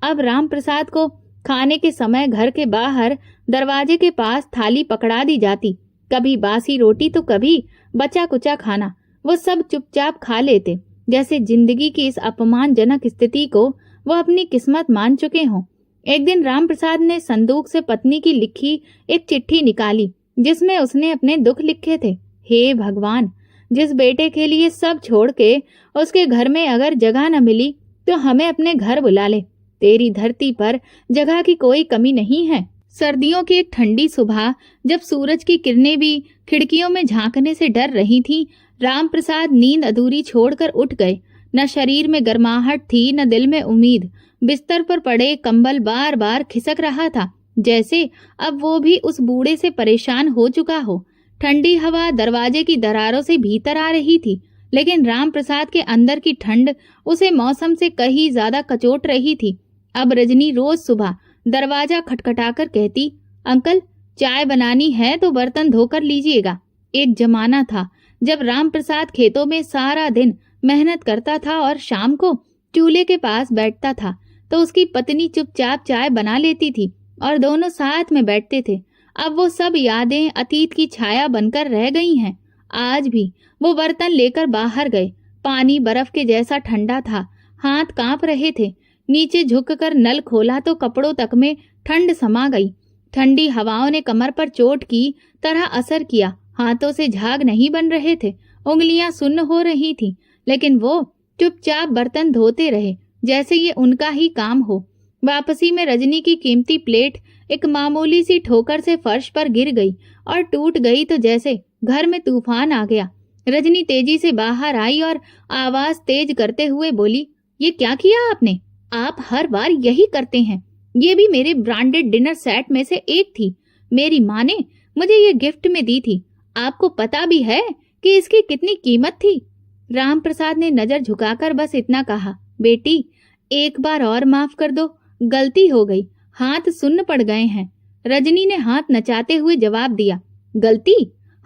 अब राम प्रसाद को खाने के समय घर के बाहर दरवाजे के पास थाली पकड़ा दी जाती। कभी बासी रोटी तो कभी बचा कुचा खाना। वो सब चुपचाप खा लेते, जैसे जिंदगी की इस अपमानजनक स्थिति को वो अपनी किस्मत मान चुके हों। एक दिन राम प्रसाद ने संदूक से पत्नी की लिखी एक चिट्ठी निकाली, जिसमें उसने अपने दुख लिखे थे। हे भगवान, जिस बेटे के लिए सब छोड़ के उसके घर में अगर जगह न मिली तो हमें अपने घर बुला ले। तेरी धरती पर जगह की कोई कमी नहीं है। सर्दियों की एक ठंडी सुबह, जब सूरज की किरणें भी खिड़कियों में झांकने से डर रही थीं, राम प्रसाद नींद अधूरी छोड़कर उठ गए। न शरीर में गर्माहट थी, न दिल में उम्मीद। बिस्तर पर पड़े कंबल बार बार खिसक रहा था, जैसे अब वो भी उस बूढ़े से परेशान हो चुका हो। ठंडी हवा दरवाजे की दरारों से भीतर आ रही थी, लेकिन राम प्रसाद के अंदर की ठंड उसे मौसम से कहीं ज्यादा कचोट रही थी। अब रजनी रोज सुबह दरवाजा खटखटाकर कहती, अंकल, चाय बनानी है तो बर्तन धोकर लीजिएगा। एक जमाना था जब राम प्रसाद खेतों में सारा दिन मेहनत करता था और शाम को चूल्हे के पास बैठता था तो उसकी पत्नी चुपचाप चाय बना लेती थी और दोनों साथ में बैठते थे। अब वो सब यादें अतीत की छाया बनकर रह गई हैं। आज भी वो बर्तन लेकर बाहर गए। पानी बर्फ के जैसा ठंडा था, हाथ कांप रहे थे। नीचे झुककर नल खोला तो कपड़ों तक में ठंड समा गई। ठंडी हवाओं ने कमर पर चोट की तरह असर किया। हाथों से झाग नहीं बन रहे थे, उंगलियां सुन्न हो रही थीं, लेकिन वो चुपचाप बर्तन धोते रहे, जैसे ये उनका ही काम हो। वापसी में रजनी की कीमती प्लेट एक मामूली सी ठोकर से फर्श पर गिर गई और टूट गई तो जैसे घर में तूफान आ गया। रजनी तेजी से बाहर आई और आवाज तेज करते हुए बोली, ये क्या किया आपने? आप हर बार यही करते हैं। ये भी मेरे ब्रांडेड डिनर सेट में से एक थी। मेरी माँ ने मुझे ये गिफ्ट में दी थी। आपको पता भी है कि इसकी कितनी कीमत थी? राम प्रसाद ने नजर झुकाकर बस इतना कहा, बेटी एक बार और माफ कर दो, गलती हो गई, हाथ सुन्न पड़ गए हैं। रजनी ने हाथ नचाते हुए जवाब दिया, गलती?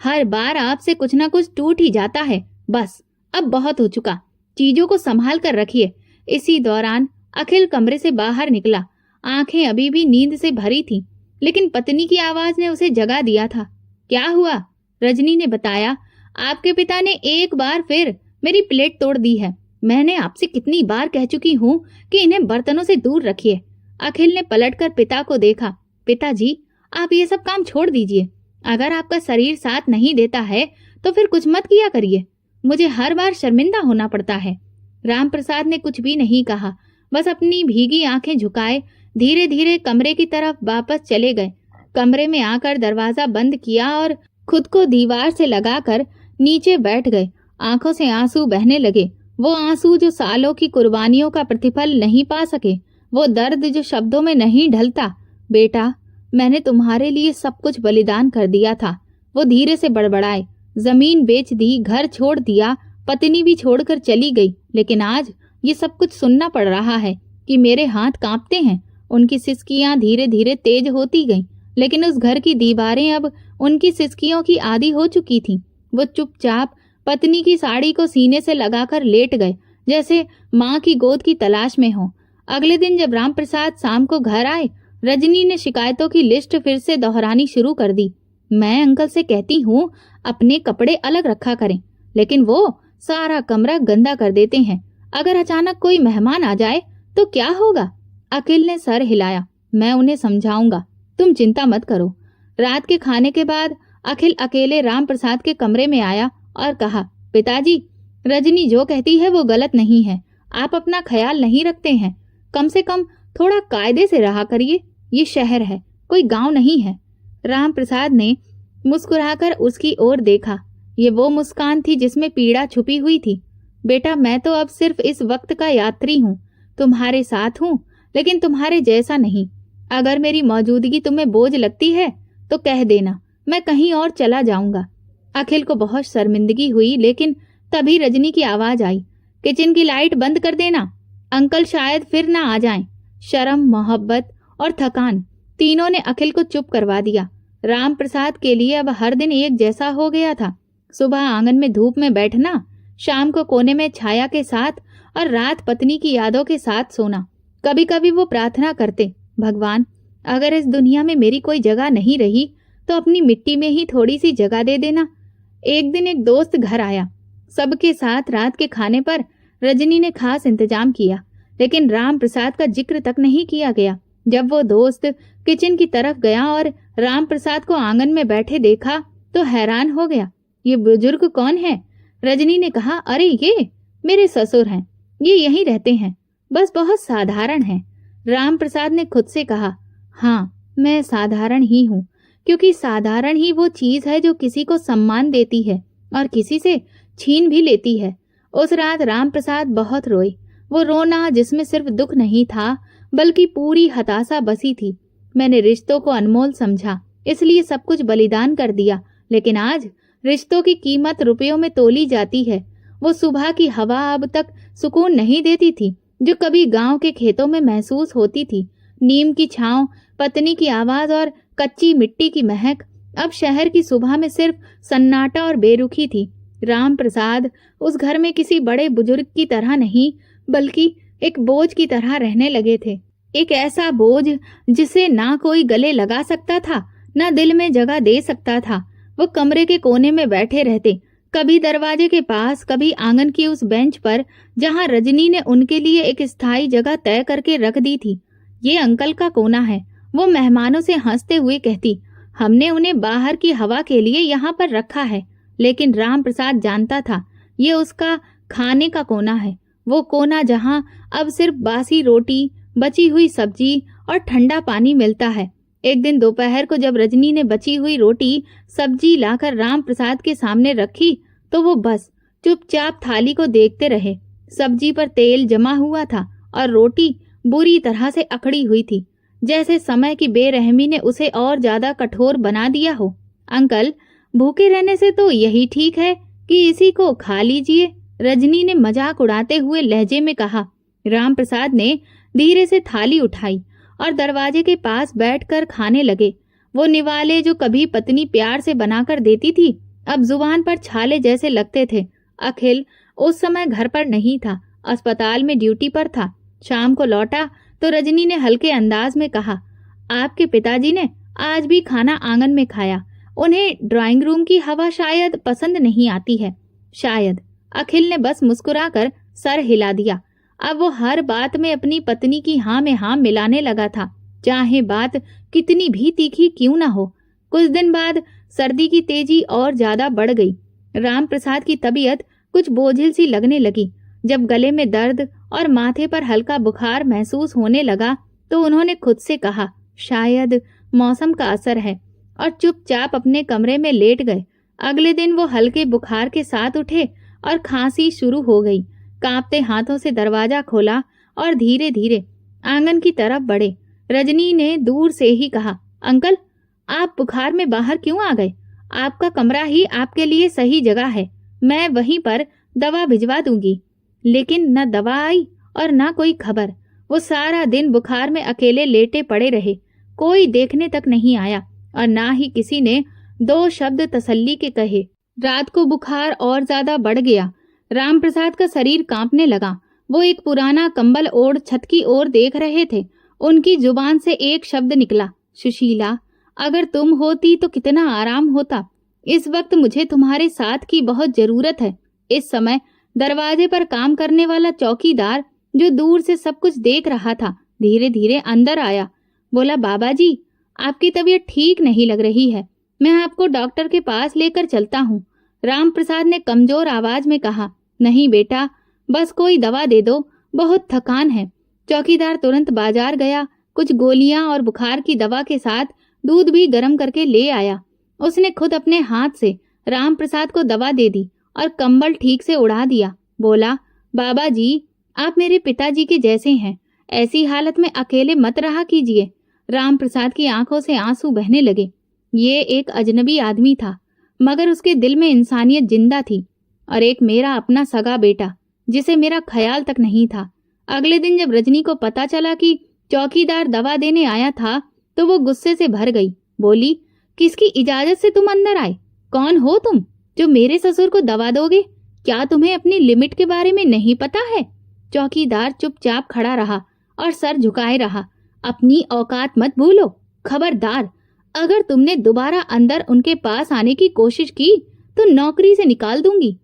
हर बार आपसे कुछ ना कुछ टूट ही जाता है। बस अब बहुत हो चुका, चीजों को संभाल कर रखिए। इसी दौरान अखिल कमरे से बाहर निकला। आंखें अभी भी नींद से भरी थीं, लेकिन पत्नी की आवाज ने उसे जगा दिया था। क्या हुआ? रजनी ने बताया, आपके पिता ने एक बार फिर मेरी प्लेट तोड़ दी है। मैंने आपसे कितनी बार कह चुकी हूँ कि इन्हें बर्तनों से दूर रखिए। अखिल ने पलटकर पिता को देखा। पिताजी, आप ये सब काम छोड़ दीजिए। अगर आपका शरीर साथ नहीं देता है तो फिर कुछ मत किया करिए। मुझे हर बार शर्मिंदा होना पड़ता है। राम प्रसाद ने कुछ भी नहीं कहा, बस अपनी भीगी आंखें झुकाए धीरे धीरे कमरे की तरफ वापस चले गए। कमरे में आकर दरवाजा बंद किया और खुद को दीवार से लगाकर नीचे बैठ गए। आंखों से आंसू बहने लगे, वो आंसू जो सालों की कुर्बानियों का प्रतिफल नहीं पा सके, वो दर्द जो शब्दों में नहीं ढलता। बेटा, मैंने तुम्हारे लिए सब कुछ बलिदान कर दिया था। वो धीरे से बड़बड़ाए। जमीन बेच दी, घर छोड़ दिया, पत्नी भी छोड़कर चली गई, लेकिन आज ये सब कुछ सुनना पड़ रहा है कि मेरे हाथ कांपते हैं। उनकी सिसकियां धीरे धीरे तेज होती गईं, लेकिन उस घर की दीवारें अब उनकी सिसकियों की आदी हो चुकी थीं। वो चुपचाप पत्नी की साड़ी को सीने से लगाकर लेट गए, जैसे माँ की गोद की तलाश में हो। अगले दिन जब राम प्रसाद शाम को घर आए, रजनी ने शिकायतों की लिस्ट फिर से दोहरानी शुरू कर दी। मैं अंकल से कहती हूँ अपने कपड़े अलग रखा करें, लेकिन वो सारा कमरा गंदा कर देते हैं। अगर अचानक कोई मेहमान आ जाए तो क्या होगा? अखिल ने सर हिलाया। मैं उन्हें समझाऊंगा, तुम चिंता मत करो। रात के खाने के बाद अखिल अकेले राम प्रसाद के कमरे में आया और कहा, पिताजी, रजनी जो कहती है वो गलत नहीं है। आप अपना ख्याल नहीं रखते हैं। कम से कम थोड़ा कायदे से रहा करिए। ये शहर है, कोई गांव नहीं है। राम प्रसाद ने मुस्कुराकर उसकी ओर देखा। ये वो मुस्कान थी जिसमें पीड़ा छुपी हुई थी। बेटा, मैं तो अब सिर्फ इस वक्त का यात्री हूँ। तुम्हारे साथ हूँ, लेकिन तुम्हारे जैसा नहीं। अगर मेरी मौजूदगी तुम्हें बोझ लगती है तो कह देना, मैं कहीं और चला जाऊंगा। अखिल को बहुत शर्मिंदगी हुई, लेकिन तभी रजनी की आवाज आई, किचन की लाइट बंद कर देना, अंकल शायद फिर ना आ जाएं। शर्म, मोहब्बत और थकान तीनों ने अखिल को चुप करवा दिया। राम प्रसाद के लिए अब हर दिन एक जैसा हो गया था। सुबह आंगन में धूप में बैठना, शाम को कोने में छाया के साथ और रात पत्नी की यादों के साथ सोना। कभी कभी वो प्रार्थना करते, भगवान, अगर इस दुनिया में मेरी कोई जगह नहीं रही तो अपनी मिट्टी में ही थोड़ी सी जगह दे देना। एक दिन एक दोस्त घर आया। सबके साथ रात के खाने पर रजनी ने खास इंतजाम किया, लेकिन राम प्रसाद का जिक्र तक नहीं किया गया। जब वो दोस्त किचन की तरफ गया और राम प्रसाद को आंगन में बैठे देखा तो हैरान हो गया। ये बुजुर्ग कौन है? रजनी ने कहा, अरे ये मेरे ससुर हैं, ये यहीं रहते हैं, बस बहुत साधारण हैं। राम प्रसाद ने खुद से कहा, हाँ, मैं साधारण ही हूँ, क्योंकि साधारण ही वो चीज है जो किसी को सम्मान देती है और किसी से छीन भी लेती है। उस रात राम प्रसाद बहुत रोए। वो रोना जिसमें सिर्फ दुख नहीं था, बल्कि पूरी हताशा बसी थी। मैंने रिश्तों को अनमोल समझा, इसलिए सब कुछ बलिदान कर दिया, लेकिन आज रिश्तों की कीमत रुपयों में तोली जाती है। वो सुबह की हवा अब तक सुकून नहीं देती थी जो कभी गांव के खेतों में महसूस होती थी। नीम की छांव, पत्नी की आवाज और कच्ची मिट्टी की महक। अब शहर की सुबह में सिर्फ सन्नाटा और बेरुखी थी। राम प्रसाद उस घर में किसी बड़े बुजुर्ग की तरह नहीं, बल्कि एक बोझ की तरह रहने लगे थे। एक ऐसा बोझ जिसे ना कोई गले लगा सकता था, ना दिल में जगह दे सकता था। वो कमरे के कोने में बैठे रहते, कभी दरवाजे के पास, कभी आंगन की उस बेंच पर जहां रजनी ने उनके लिए एक स्थायी जगह तय करके रख दी थी। ये अंकल का कोना है, वो मेहमानों से हंसते हुए कहती। हमने उन्हें बाहर की हवा के लिए यहाँ पर रखा है, लेकिन राम प्रसाद जानता था ये उसका खाने का कोना है। वो कोना जहाँ अब सिर्फ बासी रोटी, बची हुई सब्जी और ठंडा पानी मिलता है। एक दिन दोपहर को जब रजनी ने बची हुई रोटी सब्जी लाकर राम प्रसाद के सामने रखी तो वो बस चुपचाप थाली को देखते रहे। सब्जी पर तेल जमा हुआ था और रोटी बुरी तरह से अकड़ी हुई थी, जैसे समय की बेरहमी ने उसे और ज्यादा कठोर बना दिया हो। अंकल, भूखे रहने से तो यही ठीक है कि इसी को खा लीजिए, रजनी ने मजाक उड़ाते हुए लहजे में कहा। राम प्रसाद ने धीरे से थाली उठाई और दरवाजे के पास बैठकर खाने लगे। वो निवाले जो कभी पत्नी प्यार से बनाकर देती थी, अब जुबान पर छाले जैसे लगते थे। अखिल उस समय घर पर नहीं था, अस्पताल में ड्यूटी पर था। शाम को लौटा तो रजनी ने हल्के अंदाज में कहा, आपके पिताजी ने आज भी खाना आंगन में खाया। उन्हें ड्राइंग रूम की हवा शायद पसंद नहीं आती है। शायद। अखिल ने बस मुस्कुराकर सर हिला दिया। अब वो हर बात में अपनी पत्नी की हाँ में हाँ मिलाने लगा था, चाहे बात कितनी भी तीखी क्यों ना हो। कुछ दिन बाद सर्दी की तेजी और ज्यादा बढ़ गई। राम प्रसाद की तबीयत कुछ बोझिल सी लगने लगी। जब गले में दर्द और माथे पर हल्का बुखार महसूस होने लगा तो उन्होंने खुद से कहा, शायद मौसम का असर है, और चुपचाप अपने कमरे में लेट गए। अगले दिन वो हल्के बुखार के साथ उठे और खांसी शुरू हो गई। कांपते हाथों से दरवाजा खोला और धीरे धीरे आंगन की तरफ बढ़े। रजनी ने दूर से ही कहा, अंकल, आप बुखार में बाहर क्यों आ गए? आपका कमरा ही आपके लिए सही जगह है, मैं वहीं पर दवा भिजवा दूंगी। लेकिन न दवा आई और न कोई खबर। वो सारा दिन बुखार में अकेले लेटे पड़े रहे। कोई देखने तक नहीं आया और ना ही किसी ने दो शब्द तसल्ली के कहे। रात को बुखार और ज्यादा बढ़ गया। राम प्रसाद का शरीर कांपने लगा। वो एक पुराना कंबल ओढ़ छत की ओर देख रहे थे। उनकी जुबान से एक शब्द निकला, सुशीला, अगर तुम होती तो कितना आराम होता। इस वक्त मुझे तुम्हारे साथ की बहुत जरूरत है। इस समय दरवाजे पर काम करने वाला चौकीदार, जो दूर से सब कुछ देख रहा था, धीरे धीरे अंदर आया। बोला, बाबा जी, आपकी तबीयत ठीक नहीं लग रही है, मैं आपको डॉक्टर के पास लेकर चलता हूँ। राम प्रसाद ने कमजोर आवाज में कहा, नहीं बेटा, बस कोई दवा दे दो, बहुत थकान है। चौकीदार तुरंत बाजार गया, कुछ गोलियां और बुखार की दवा के साथ दूध भी गर्म करके ले आया। उसने खुद अपने हाथ से राम प्रसाद को दवा दे दी और कंबल ठीक से उड़ा दिया। बोला, बाबा जी, आप मेरे पिताजी के जैसे हैं, ऐसी हालत में अकेले मत रहा कीजिए। राम प्रसाद की आंखों से आंसू बहने लगे। ये एक अजनबी आदमी था, मगर उसके दिल में इंसानियत जिंदा थी, और एक मेरा अपना सगा बेटा, जिसे मेरा ख्याल तक नहीं था। अगले दिन जब रजनी को पता चला कि चौकीदार दवा देने आया था तो वो गुस्से से भर गई। बोली, किसकी इजाजत से तुम अंदर आए? कौन हो तुम जो मेरे ससुर को दवा दोगे? क्या तुम्हें अपनी लिमिट के बारे में नहीं पता है? चौकीदार चुपचाप खड़ा रहा और सर झुकाए रहा। अपनी औकात मत भूलो, खबरदार, अगर तुमने दोबारा अंदर उनके पास आने की कोशिश की तो नौकरी से निकाल दूंगी।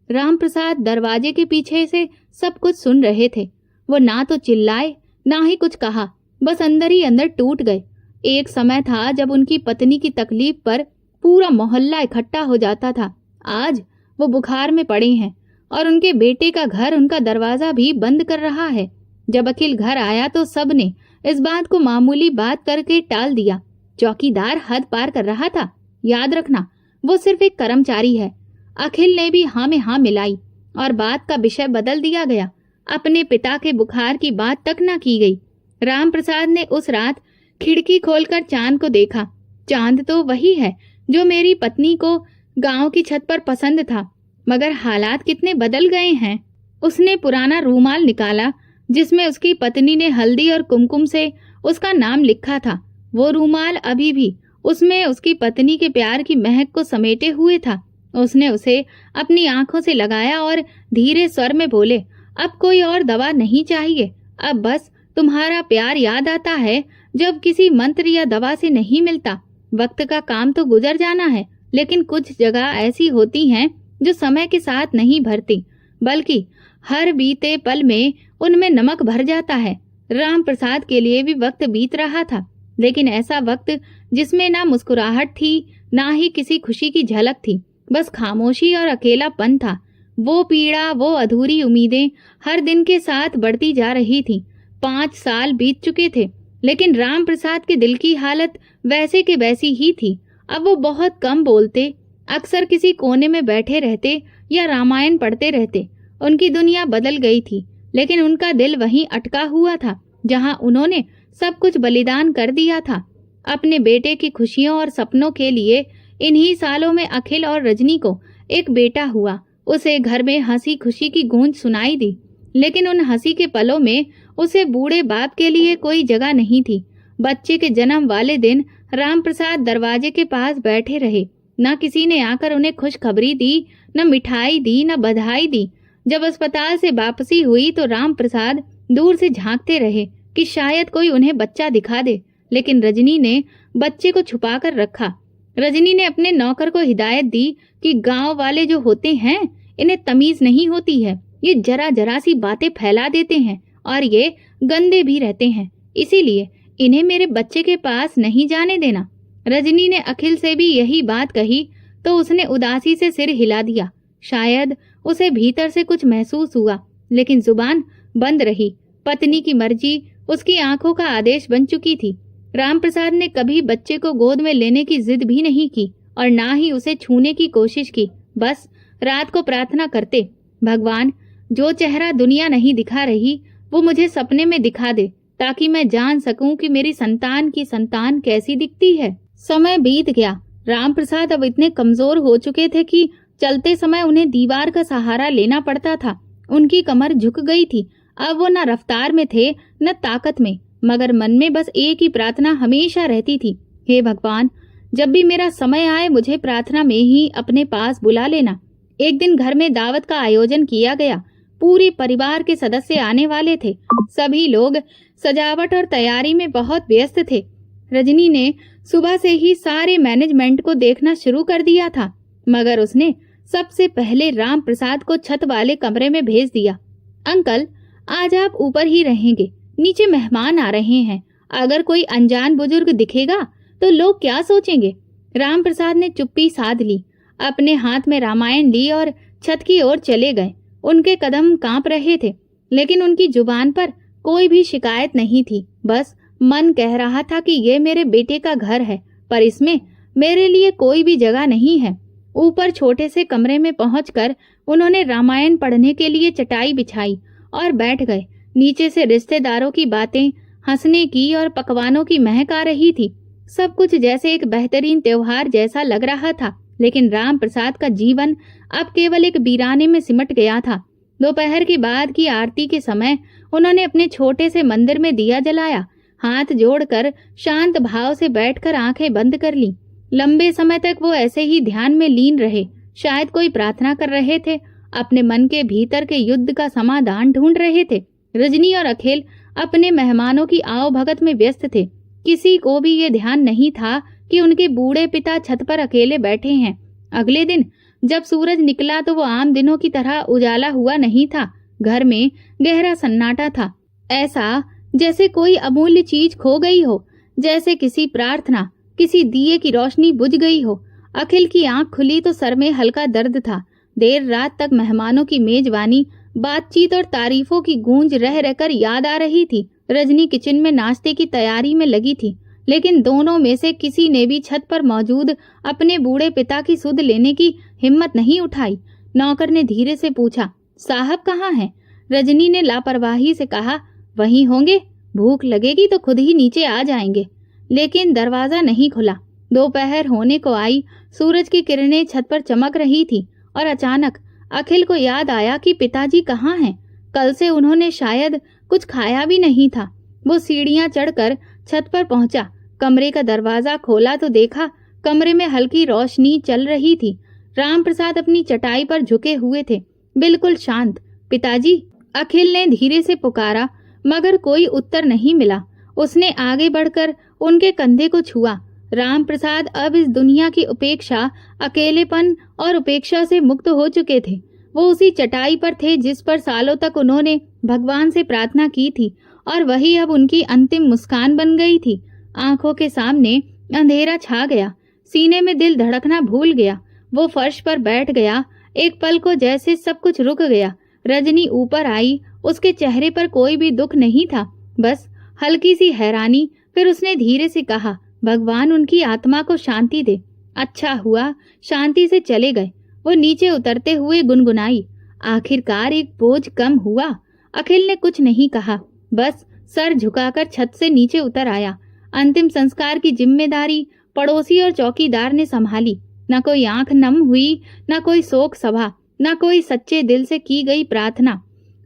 राम प्रसाद दरवाजे के पीछे से सब कुछ सुन रहे थे। वो ना तो चिल्लाए ना ही कुछ कहा, बस अंदर ही अंदर टूट गए। एक समय था जब उनकी पत्नी की तकलीफ पर पूरा मोहल्ला इकट्ठा हो जाता था। आज वो बुखार में पड़े हैं और उनके बेटे का घर उनका दरवाजा भी बंद कर रहा है। जब अखिल घर आया तो सबने इस बात को मामूली बात करके टाल दिया। चौकीदार हद पार कर रहा था, याद रखना, वो सिर्फ एक कर्मचारी है। अखिल ने भी हाँ में हाँ मिलाई और बात का विषय बदल दिया गया। अपने पिता के बुखार की बात तक न की गई। राम प्रसाद ने उस रात खिड़की खोलकर चांद को देखा। चांद तो वही है जो मेरी पत्नी को गांव की छत पर पसंद था, मगर हालात कितने बदल गए हैं। उसने पुराना रूमाल निकाला जिसमें उसकी पत्नी ने हल्दी और कुमकुम से उसका नाम लिखा था। वो रूमाल अभी भी उसमें उसकी पत्नी के प्यार की महक को समेटे हुए था। उसने उसे अपनी आंखों से लगाया और धीरे स्वर में बोले, अब कोई और दवा नहीं चाहिए, अब बस तुम्हारा प्यार याद आता है जब किसी मंत्र या दवा से नहीं मिलता। वक्त का काम तो गुजर जाना है, लेकिन कुछ जगह ऐसी होती हैं जो समय के साथ नहीं भरती, बल्कि हर बीते पल में उनमें नमक भर जाता है। राम प्रसाद के लिए भी वक्त बीत रहा था, लेकिन ऐसा वक्त जिसमें ना मुस्कुराहट थी, ना ही किसी खुशी की झलक थी, बस खामोशी और अकेलापन था। वो पीड़ा, वो अधूरी उम्मीदें हर दिन के साथ बढ़ती जा रही थी। 5 साल बीत चुके थे लेकिन राम प्रसाद के दिल की हालत वैसे के वैसी ही थी। अब वो बहुत कम बोलते, अक्सर किसी कोने में बैठे रहते या रामायण पढ़ते रहते। उनकी दुनिया बदल गई थी, लेकिन उनका दिल वहीं अटका हुआ था जहां उन्होंने सब कुछ बलिदान कर दिया था। अपने बेटे की खुशियों और सपनों के लिए इन्हीं सालों में अखिल और रजनी को एक बेटा हुआ। उसे घर में हंसी खुशी की गूंज सुनाई दी, लेकिन उन हंसी के पलों में उसे बूढ़े बाप के लिए कोई जगह नहीं थी। बच्चे के जन्म वाले दिन राम प्रसाद दरवाजे के पास बैठे रहे। न किसी ने आकर उन्हें खुशखबरी दी, न मिठाई दी, न बधाई दी। जब अस्पताल से वापसी हुई तो राम प्रसाद दूर से झांकते रहे कि शायद कोई उन्हें बच्चा दिखा दे, लेकिन रजनी ने बच्चे को छुपा कर रखा। रजनी ने अपने नौकर को हिदायत दी कि गांव वाले जो होते हैं इन्हें तमीज नहीं होती है, ये जरा जरा सी बातें फैला देते हैं और ये गंदे भी रहते हैं, इसीलिए इन्हें मेरे बच्चे के पास नहीं जाने देना। रजनी ने अखिल से भी यही बात कही तो उसने उदासी से सिर हिला दिया। शायद उसे भीतर से कुछ महसूस हुआ, लेकिन जुबान बंद रही। पत्नी की मर्जी उसकी आंखों का आदेश बन चुकी थी। रामप्रसाद ने कभी बच्चे को गोद में लेने की जिद भी नहीं की और ना ही उसे छूने की कोशिश की। बस रात को प्रार्थना करते, भगवान, जो चेहरा दुनिया नहीं दिखा रही वो मुझे सपने में दिखा दे, ताकि मैं जान सकूं कि मेरी संतान की संतान कैसी दिखती है। समय बीत गया। रामप्रसाद अब इतने कमजोर हो चुके थे कि चलते समय उन्हें दीवार का सहारा लेना पड़ता था। उनकी कमर झुक गई थी। अब वो न रफ्तार में थे न ताकत में, मगर मन में बस एक ही प्रार्थना हमेशा रहती थी, हे भगवान, जब भी मेरा समय आए मुझे प्रार्थना में ही अपने पास बुला लेना। एक दिन घर में दावत का आयोजन किया गया। पूरे परिवार के सदस्य आने वाले थे। सभी लोग सजावट और तैयारी में बहुत व्यस्त थे। रजनी ने सुबह से ही सारे मैनेजमेंट को देखना शुरू कर दिया था, मगर उसने सबसे पहले राम प्रसाद को छत वाले कमरे में भेज दिया। अंकल, आज आप ऊपर ही रहेंगे, नीचे मेहमान आ रहे हैं। अगर कोई अनजान बुजुर्ग दिखेगा तो लोग क्या सोचेंगे। राम प्रसाद ने चुप्पी साध ली, अपने हाथ में रामायण ली और छत की ओर चले गए। उनके कदम कांप रहे थे, लेकिन उनकी जुबान पर कोई भी शिकायत नहीं थी। बस मन कह रहा था कि ये मेरे बेटे का घर है, पर इसमें मेरे लिए कोई भी जगह नहीं है। ऊपर छोटे से कमरे में पहुंचकर उन्होंने रामायण पढ़ने के लिए चटाई बिछाई और बैठ गए। नीचे से रिश्तेदारों की बातें, हंसने की और पकवानों की महक आ रही थी। सब कुछ जैसे एक बेहतरीन त्योहार जैसा लग रहा था, लेकिन राम प्रसाद का जीवन अब केवल एक वीराने में सिमट गया था। दोपहर के बाद की आरती के समय उन्होंने अपने छोटे से मंदिर में दिया जलाया। हाथ जोड़कर शांत भाव से बैठकर आंखें बंद कर ली। लंबे समय तक वो ऐसे ही ध्यान में लीन रहे। शायद कोई प्रार्थना कर रहे थे, अपने मन के भीतर के युद्ध का समाधान ढूंढ रहे थे। रजनी और अखिल अपने मेहमानों की आओ भगत में व्यस्त थे। किसी को भी ये ध्यान नहीं था कि उनके बूढ़े पिता छत पर अकेले बैठे हैं। अगले दिन जब सूरज निकला तो वो आम दिनों की तरह उजाला हुआ नहीं था। घर में गहरा सन्नाटा था, ऐसा जैसे कोई अमूल्य चीज खो गई हो, जैसे किसी प्रार्थना, किसी दिए की रोशनी बुझ गई हो। अखिल की आंख खुली तो सर में हल्का दर्द था। देर रात तक मेहमानों की मेजबानी, बातचीत और तारीफों की गूंज रह रहकर याद आ रही थी। रजनी किचन में नाश्ते की तैयारी में लगी थी, लेकिन दोनों में से किसी ने भी छत पर मौजूद अपने बूढ़े पिता की सुध लेने की हिम्मत नहीं उठाई। नौकर ने धीरे से पूछा, साहब कहाँ हैं? रजनी ने लापरवाही से कहा, वहीं होंगे, भूख लगेगी तो खुद ही नीचे आ जाएंगे। लेकिन दरवाजा नहीं खुला। दोपहर होने को आई, सूरज की किरणें छत पर चमक रही थी और अचानक अखिल को याद आया कि पिताजी कहाँ हैं। कल से उन्होंने शायद कुछ खाया भी नहीं था। वो सीढ़ियां चढ़कर छत पर पहुंचा। कमरे का दरवाजा खोला तो देखा कमरे में हल्की रोशनी चल रही थी। राम प्रसाद अपनी चटाई पर झुके हुए थे, बिल्कुल शांत। पिताजी, अखिल ने धीरे से पुकारा, मगर कोई उत्तर नहीं मिला। उसने आगे बढ़कर उनके कंधे को छुआ। राम प्रसाद अब इस दुनिया की उपेक्षा, अकेलेपन और उपेक्षा से मुक्त हो चुके थे। वो उसी चटाई पर थे जिस पर सालों तक उन्होंने भगवान से प्रार्थना की थी, और वही अब उनकी अंतिम मुस्कान बन गई थी। आंखों के सामने अंधेरा छा गया, सीने में दिल धड़कना भूल गया। वो फर्श पर बैठ गया। एक पल को जैसे सब कुछ रुक गया। रजनी ऊपर आई। उसके चेहरे पर कोई भी दुख नहीं था, बस हल्की सी हैरानी, फिर उसने धीरे से कहा, भगवान उनकी आत्मा को शांति दे। अच्छा हुआ शांति से चले गए। वो नीचे उतरते हुए गुनगुनाई, आखिरकार एक बोझ कम हुआ। अखिल ने कुछ नहीं कहा, बस सर झुकाकर छत से नीचे उतर आया। अंतिम संस्कार की जिम्मेदारी पड़ोसी और चौकीदार ने संभाली। न कोई आंख नम हुई, न कोई शोक सभा, न कोई सच्चे दिल से की गई प्रार्थना।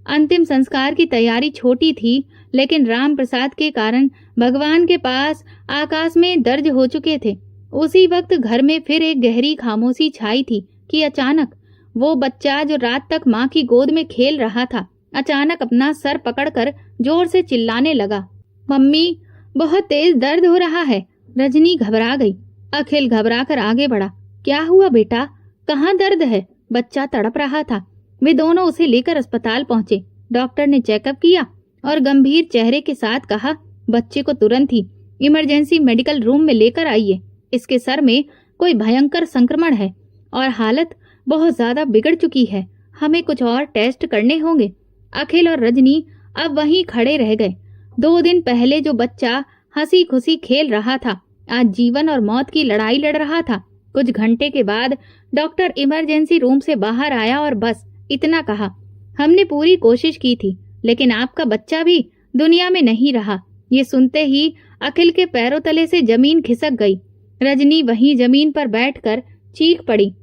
अंतिम संस्कार की तैयारी छोटी थी, लेकिन राम प्रसाद के कारण भगवान के पास आकाश में दर्ज हो चुके थे। उसी वक्त घर में फिर एक गहरी खामोशी छाई थी कि अचानक वो बच्चा जो रात तक माँ की गोद में खेल रहा था, अचानक अपना सर पकड़कर जोर से चिल्लाने लगा, मम्मी बहुत तेज दर्द हो रहा है। रजनी घबरा गई। अखिल घबराकर आगे बढ़ा, क्या हुआ बेटा, कहाँ दर्द है? बच्चा तड़प रहा था। वे दोनों उसे लेकर अस्पताल पहुंचे। डॉक्टर ने चेकअप किया और गंभीर चेहरे के साथ कहा, बच्चे को तुरंत ही इमरजेंसी मेडिकल रूम में लेकर आइए। इसके सर में कोई भयंकर संक्रमण है और हालत बहुत ज्यादा बिगड़ चुकी है। हमें कुछ और टेस्ट करने होंगे। अखिल और रजनी अब वहीं खड़े रह गए। 2 दिन पहले जो बच्चा हंसी खुशी खेल रहा था, आज जीवन और मौत की लड़ाई लड़ रहा था। कुछ घंटे के बाद डॉक्टर इमरजेंसी रूम से बाहर आया और बस इतना कहा, हमने पूरी कोशिश की थी, लेकिन आपका बच्चा भी दुनिया में नहीं रहा। ये सुनते ही अखिल के पैरों तले से जमीन खिसक गई। रजनी वहीं जमीन पर बैठकर चीख पड़ी,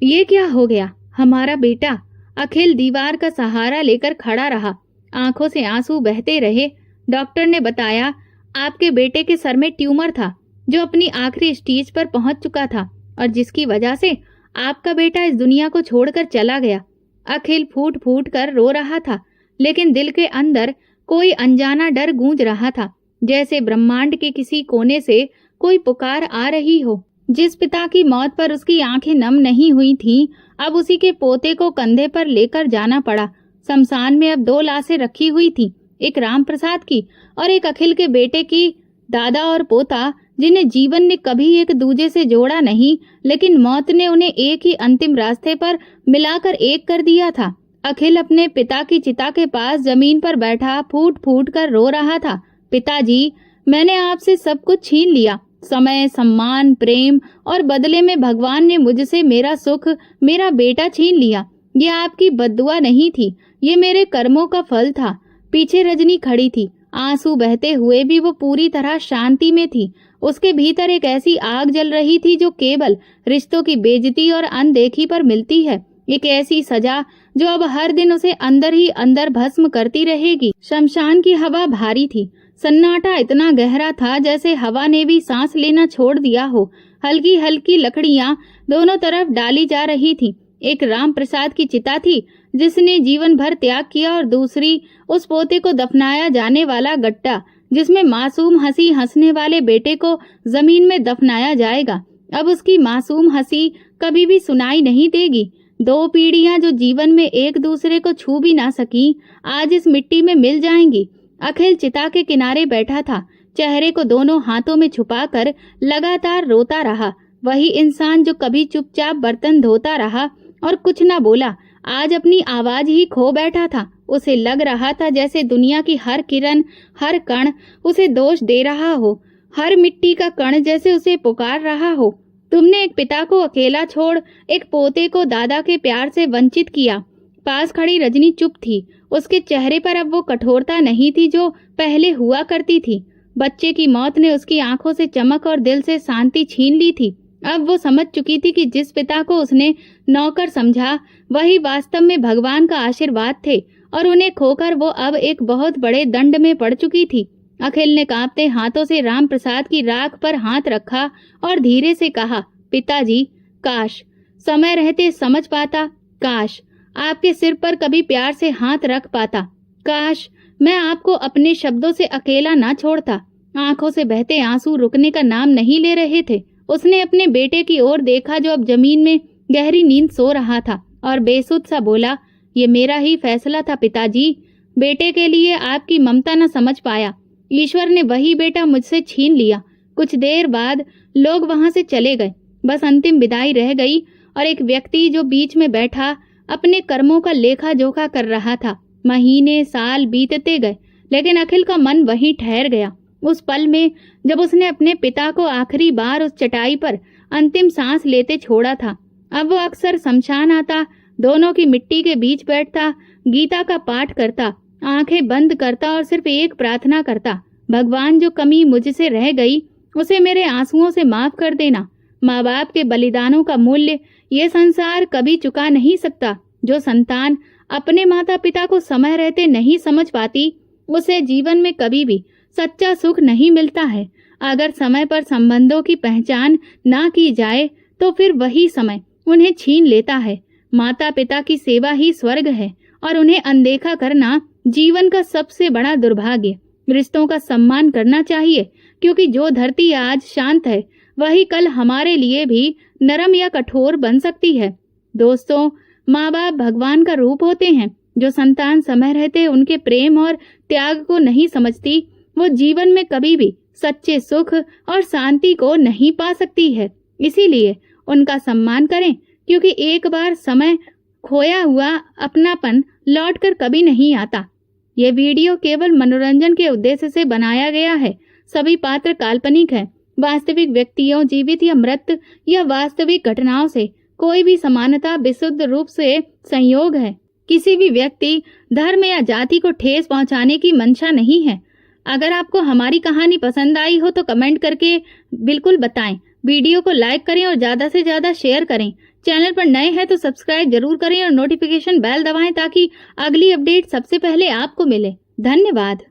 ये क्या हो गया, हमारा बेटा? अखिल दीवार का सहारा लेकर खड़ा रहा, आंखों से आंसू बहते रहे। डॉक्टर ने बताया, आपके बेटे के सर में ट्यूमर था जो अपनी आखिरी स्टेज पर पहुंच चुका था और जिसकी वजह से आपका बेटा इस दुनिया को छोड़कर चला गया। अखिल फूट फूट कर रो रहा था, लेकिन दिल के अंदर कोई अनजाना डर गूंज रहा था, जैसे ब्रह्मांड के किसी कोने से कोई पुकार आ रही हो। जिस पिता की मौत पर उसकी आंखें नम नहीं हुई थीं, अब उसी के पोते को कंधे पर लेकर जाना पड़ा। शमशान में अब 2 लाशें रखी हुई थी, एक राम प्रसाद की और एक अखिल के बेटे की। दादा और पोता, जिन्हें जीवन ने कभी एक दूजे से जोड़ा नहीं, लेकिन मौत ने उन्हें एक ही अंतिम रास्ते पर मिलाकर एक कर दिया था। अखिल अपने पिता की चिता के पास जमीन पर बैठा फूट फूट कर रो रहा था, पिताजी, मैंने आपसे सब कुछ छीन लिया, समय, सम्मान, प्रेम, और बदले में भगवान ने मुझसे मेरा सुख, मेरा बेटा छीन लिया। ये आपकी बद्दुआ नहीं थी, ये मेरे कर्मों का फल था। पीछे रजनी खड़ी थी, आंसू बहते हुए भी वो पूरी तरह शांति में थी। उसके भीतर एक ऐसी आग जल रही थी जो केवल रिश्तों की बेइज्जती और अनदेखी पर मिलती है, एक ऐसी सजा जो अब हर दिन उसे अंदर ही अंदर भस्म करती रहेगी। शमशान की हवा भारी थी, सन्नाटा इतना गहरा था जैसे हवा ने भी सांस लेना छोड़ दिया हो। हल्की हल्की लकड़ियां दोनों तरफ डाली जा रही थी। एक राम प्रसाद की चिता थी जिसने जीवन भर त्याग किया, और दूसरी उस पोते को दफनाया जाने वाला गट्टा जिसमें मासूम हंसी हंसने वाले बेटे को जमीन में दफनाया जाएगा। अब उसकी मासूम हंसी कभी भी सुनाई नहीं देगी। 2 पीढ़ियां जो जीवन में एक दूसरे को छू भी ना सकी, आज इस मिट्टी में मिल जाएंगी। अखिल चिता के किनारे बैठा था, चेहरे को दोनों हाथों में छुपाकर लगातार रोता रहा। वही इंसान जो कभी चुपचाप बर्तन धोता रहा और कुछ ना बोला, आज अपनी आवाज ही खो बैठा था। उसे लग रहा था जैसे दुनिया की हर किरण, हर कण उसे दोष दे रहा हो, हर मिट्टी का कण जैसे उसे पुकार रहा हो। तुमने एक पिता को अकेला छोड़ एक पोते को दादा के प्यार से वंचित किया। पास खड़ी रजनी चुप थी, उसके चेहरे पर अब वो कठोरता नहीं थी जो पहले हुआ करती थी। बच्चे की मौत ने उसकी आंखों से चमक और दिल से शांति छीन ली थी। अब वो समझ चुकी थी कि जिस पिता को उसने नौकर समझा, वही वास्तव में भगवान का आशीर्वाद थे, और उन्हें खोकर वो अब एक बहुत बड़े दंड में पड़ चुकी थी। अखिल ने कांपते हाथों से राम प्रसाद की राख पर हाथ रखा और धीरे से कहा, पिताजी, काश समय रहते समझ पाता, काश आपके सिर पर कभी प्यार से हाथ रख पाता, काश मैं आपको अपने शब्दों से अकेला ना छोड़ता। आंखों से बहते आंसू रुकने का नाम नहीं ले रहे थे। उसने अपने बेटे की ओर देखा जो अब जमीन में गहरी नींद सो रहा था, और बेसुध सा बोला, ये मेरा ही फैसला था पिताजी। बेटे के लिए आपकी ममता न समझ पाया, ईश्वर ने वही बेटा मुझसे छीन लिया। कुछ देर बाद लोग वहां से चले गए, बस अंतिम विदाई रह गई, और एक व्यक्ति जो बीच में बैठा अपने कर्मों का लेखा जोखा कर रहा था। महीने साल बीतते गए, लेकिन अखिल का मन वहीं ठहर गया। उस पल में जब उसने अपने पिता को आखिरी बार उस चटाई पर अंतिम सांस लेते छोड़ा था। अब वो अक्सर शमशान आता, दोनों की मिट्टी के बीच बैठता, गीता का पाठ करता, आंखें बंद करता और सिर्फ एक प्रार्थना करता, भगवान जो कमी मुझसे रह गई उसे मेरे आंसुओं से माफ कर देना। माँ बाप के बलिदानों का मूल्य ये संसार कभी चुका नहीं सकता। जो संतान अपने माता पिता को समय रहते नहीं समझ पाती, उसे जीवन में कभी भी सच्चा सुख नहीं मिलता है। अगर समय पर संबंधों की पहचान ना की जाए तो फिर वही समय उन्हें छीन लेता है। माता पिता की सेवा ही स्वर्ग है और उन्हें अनदेखा करना जीवन का सबसे बड़ा दुर्भाग्य। रिश्तों का सम्मान करना चाहिए, क्योंकि जो धरती आज शांत है वही कल हमारे लिए भी नरम या कठोर बन सकती है। दोस्तों, माँ बाप भगवान का रूप होते हैं। जो संतान समय रहते उनके प्रेम और त्याग को नहीं समझती, वो जीवन में कभी भी सच्चे सुख और शांति को नहीं पा सकती है। इसीलिए उनका सम्मान करें, क्योंकि एक बार समय खोया हुआ अपनापन लौटकर कभी नहीं आता। ये वीडियो केवल मनोरंजन के उद्देश्य से बनाया गया है। सभी पात्र काल्पनिक हैं। वास्तविक व्यक्तियों, जीवित या मृत या वास्तविक घटनाओं से कोई भी समानता विशुद्ध रूप से संयोग है। किसी भी व्यक्ति, धर्म या जाति को ठेस पहुंचाने की मंशा नहीं है। अगर आपको हमारी कहानी पसंद आई हो तो कमेंट करके बिल्कुल बताएं। वीडियो को लाइक करें और ज़्यादा से ज़्यादा शेयर करें। चैनल पर नए हैं तो सब्सक्राइब जरूर करें और नोटिफिकेशन बेल दबाएं ताकि अगली अपडेट सबसे पहले आपको मिले। धन्यवाद।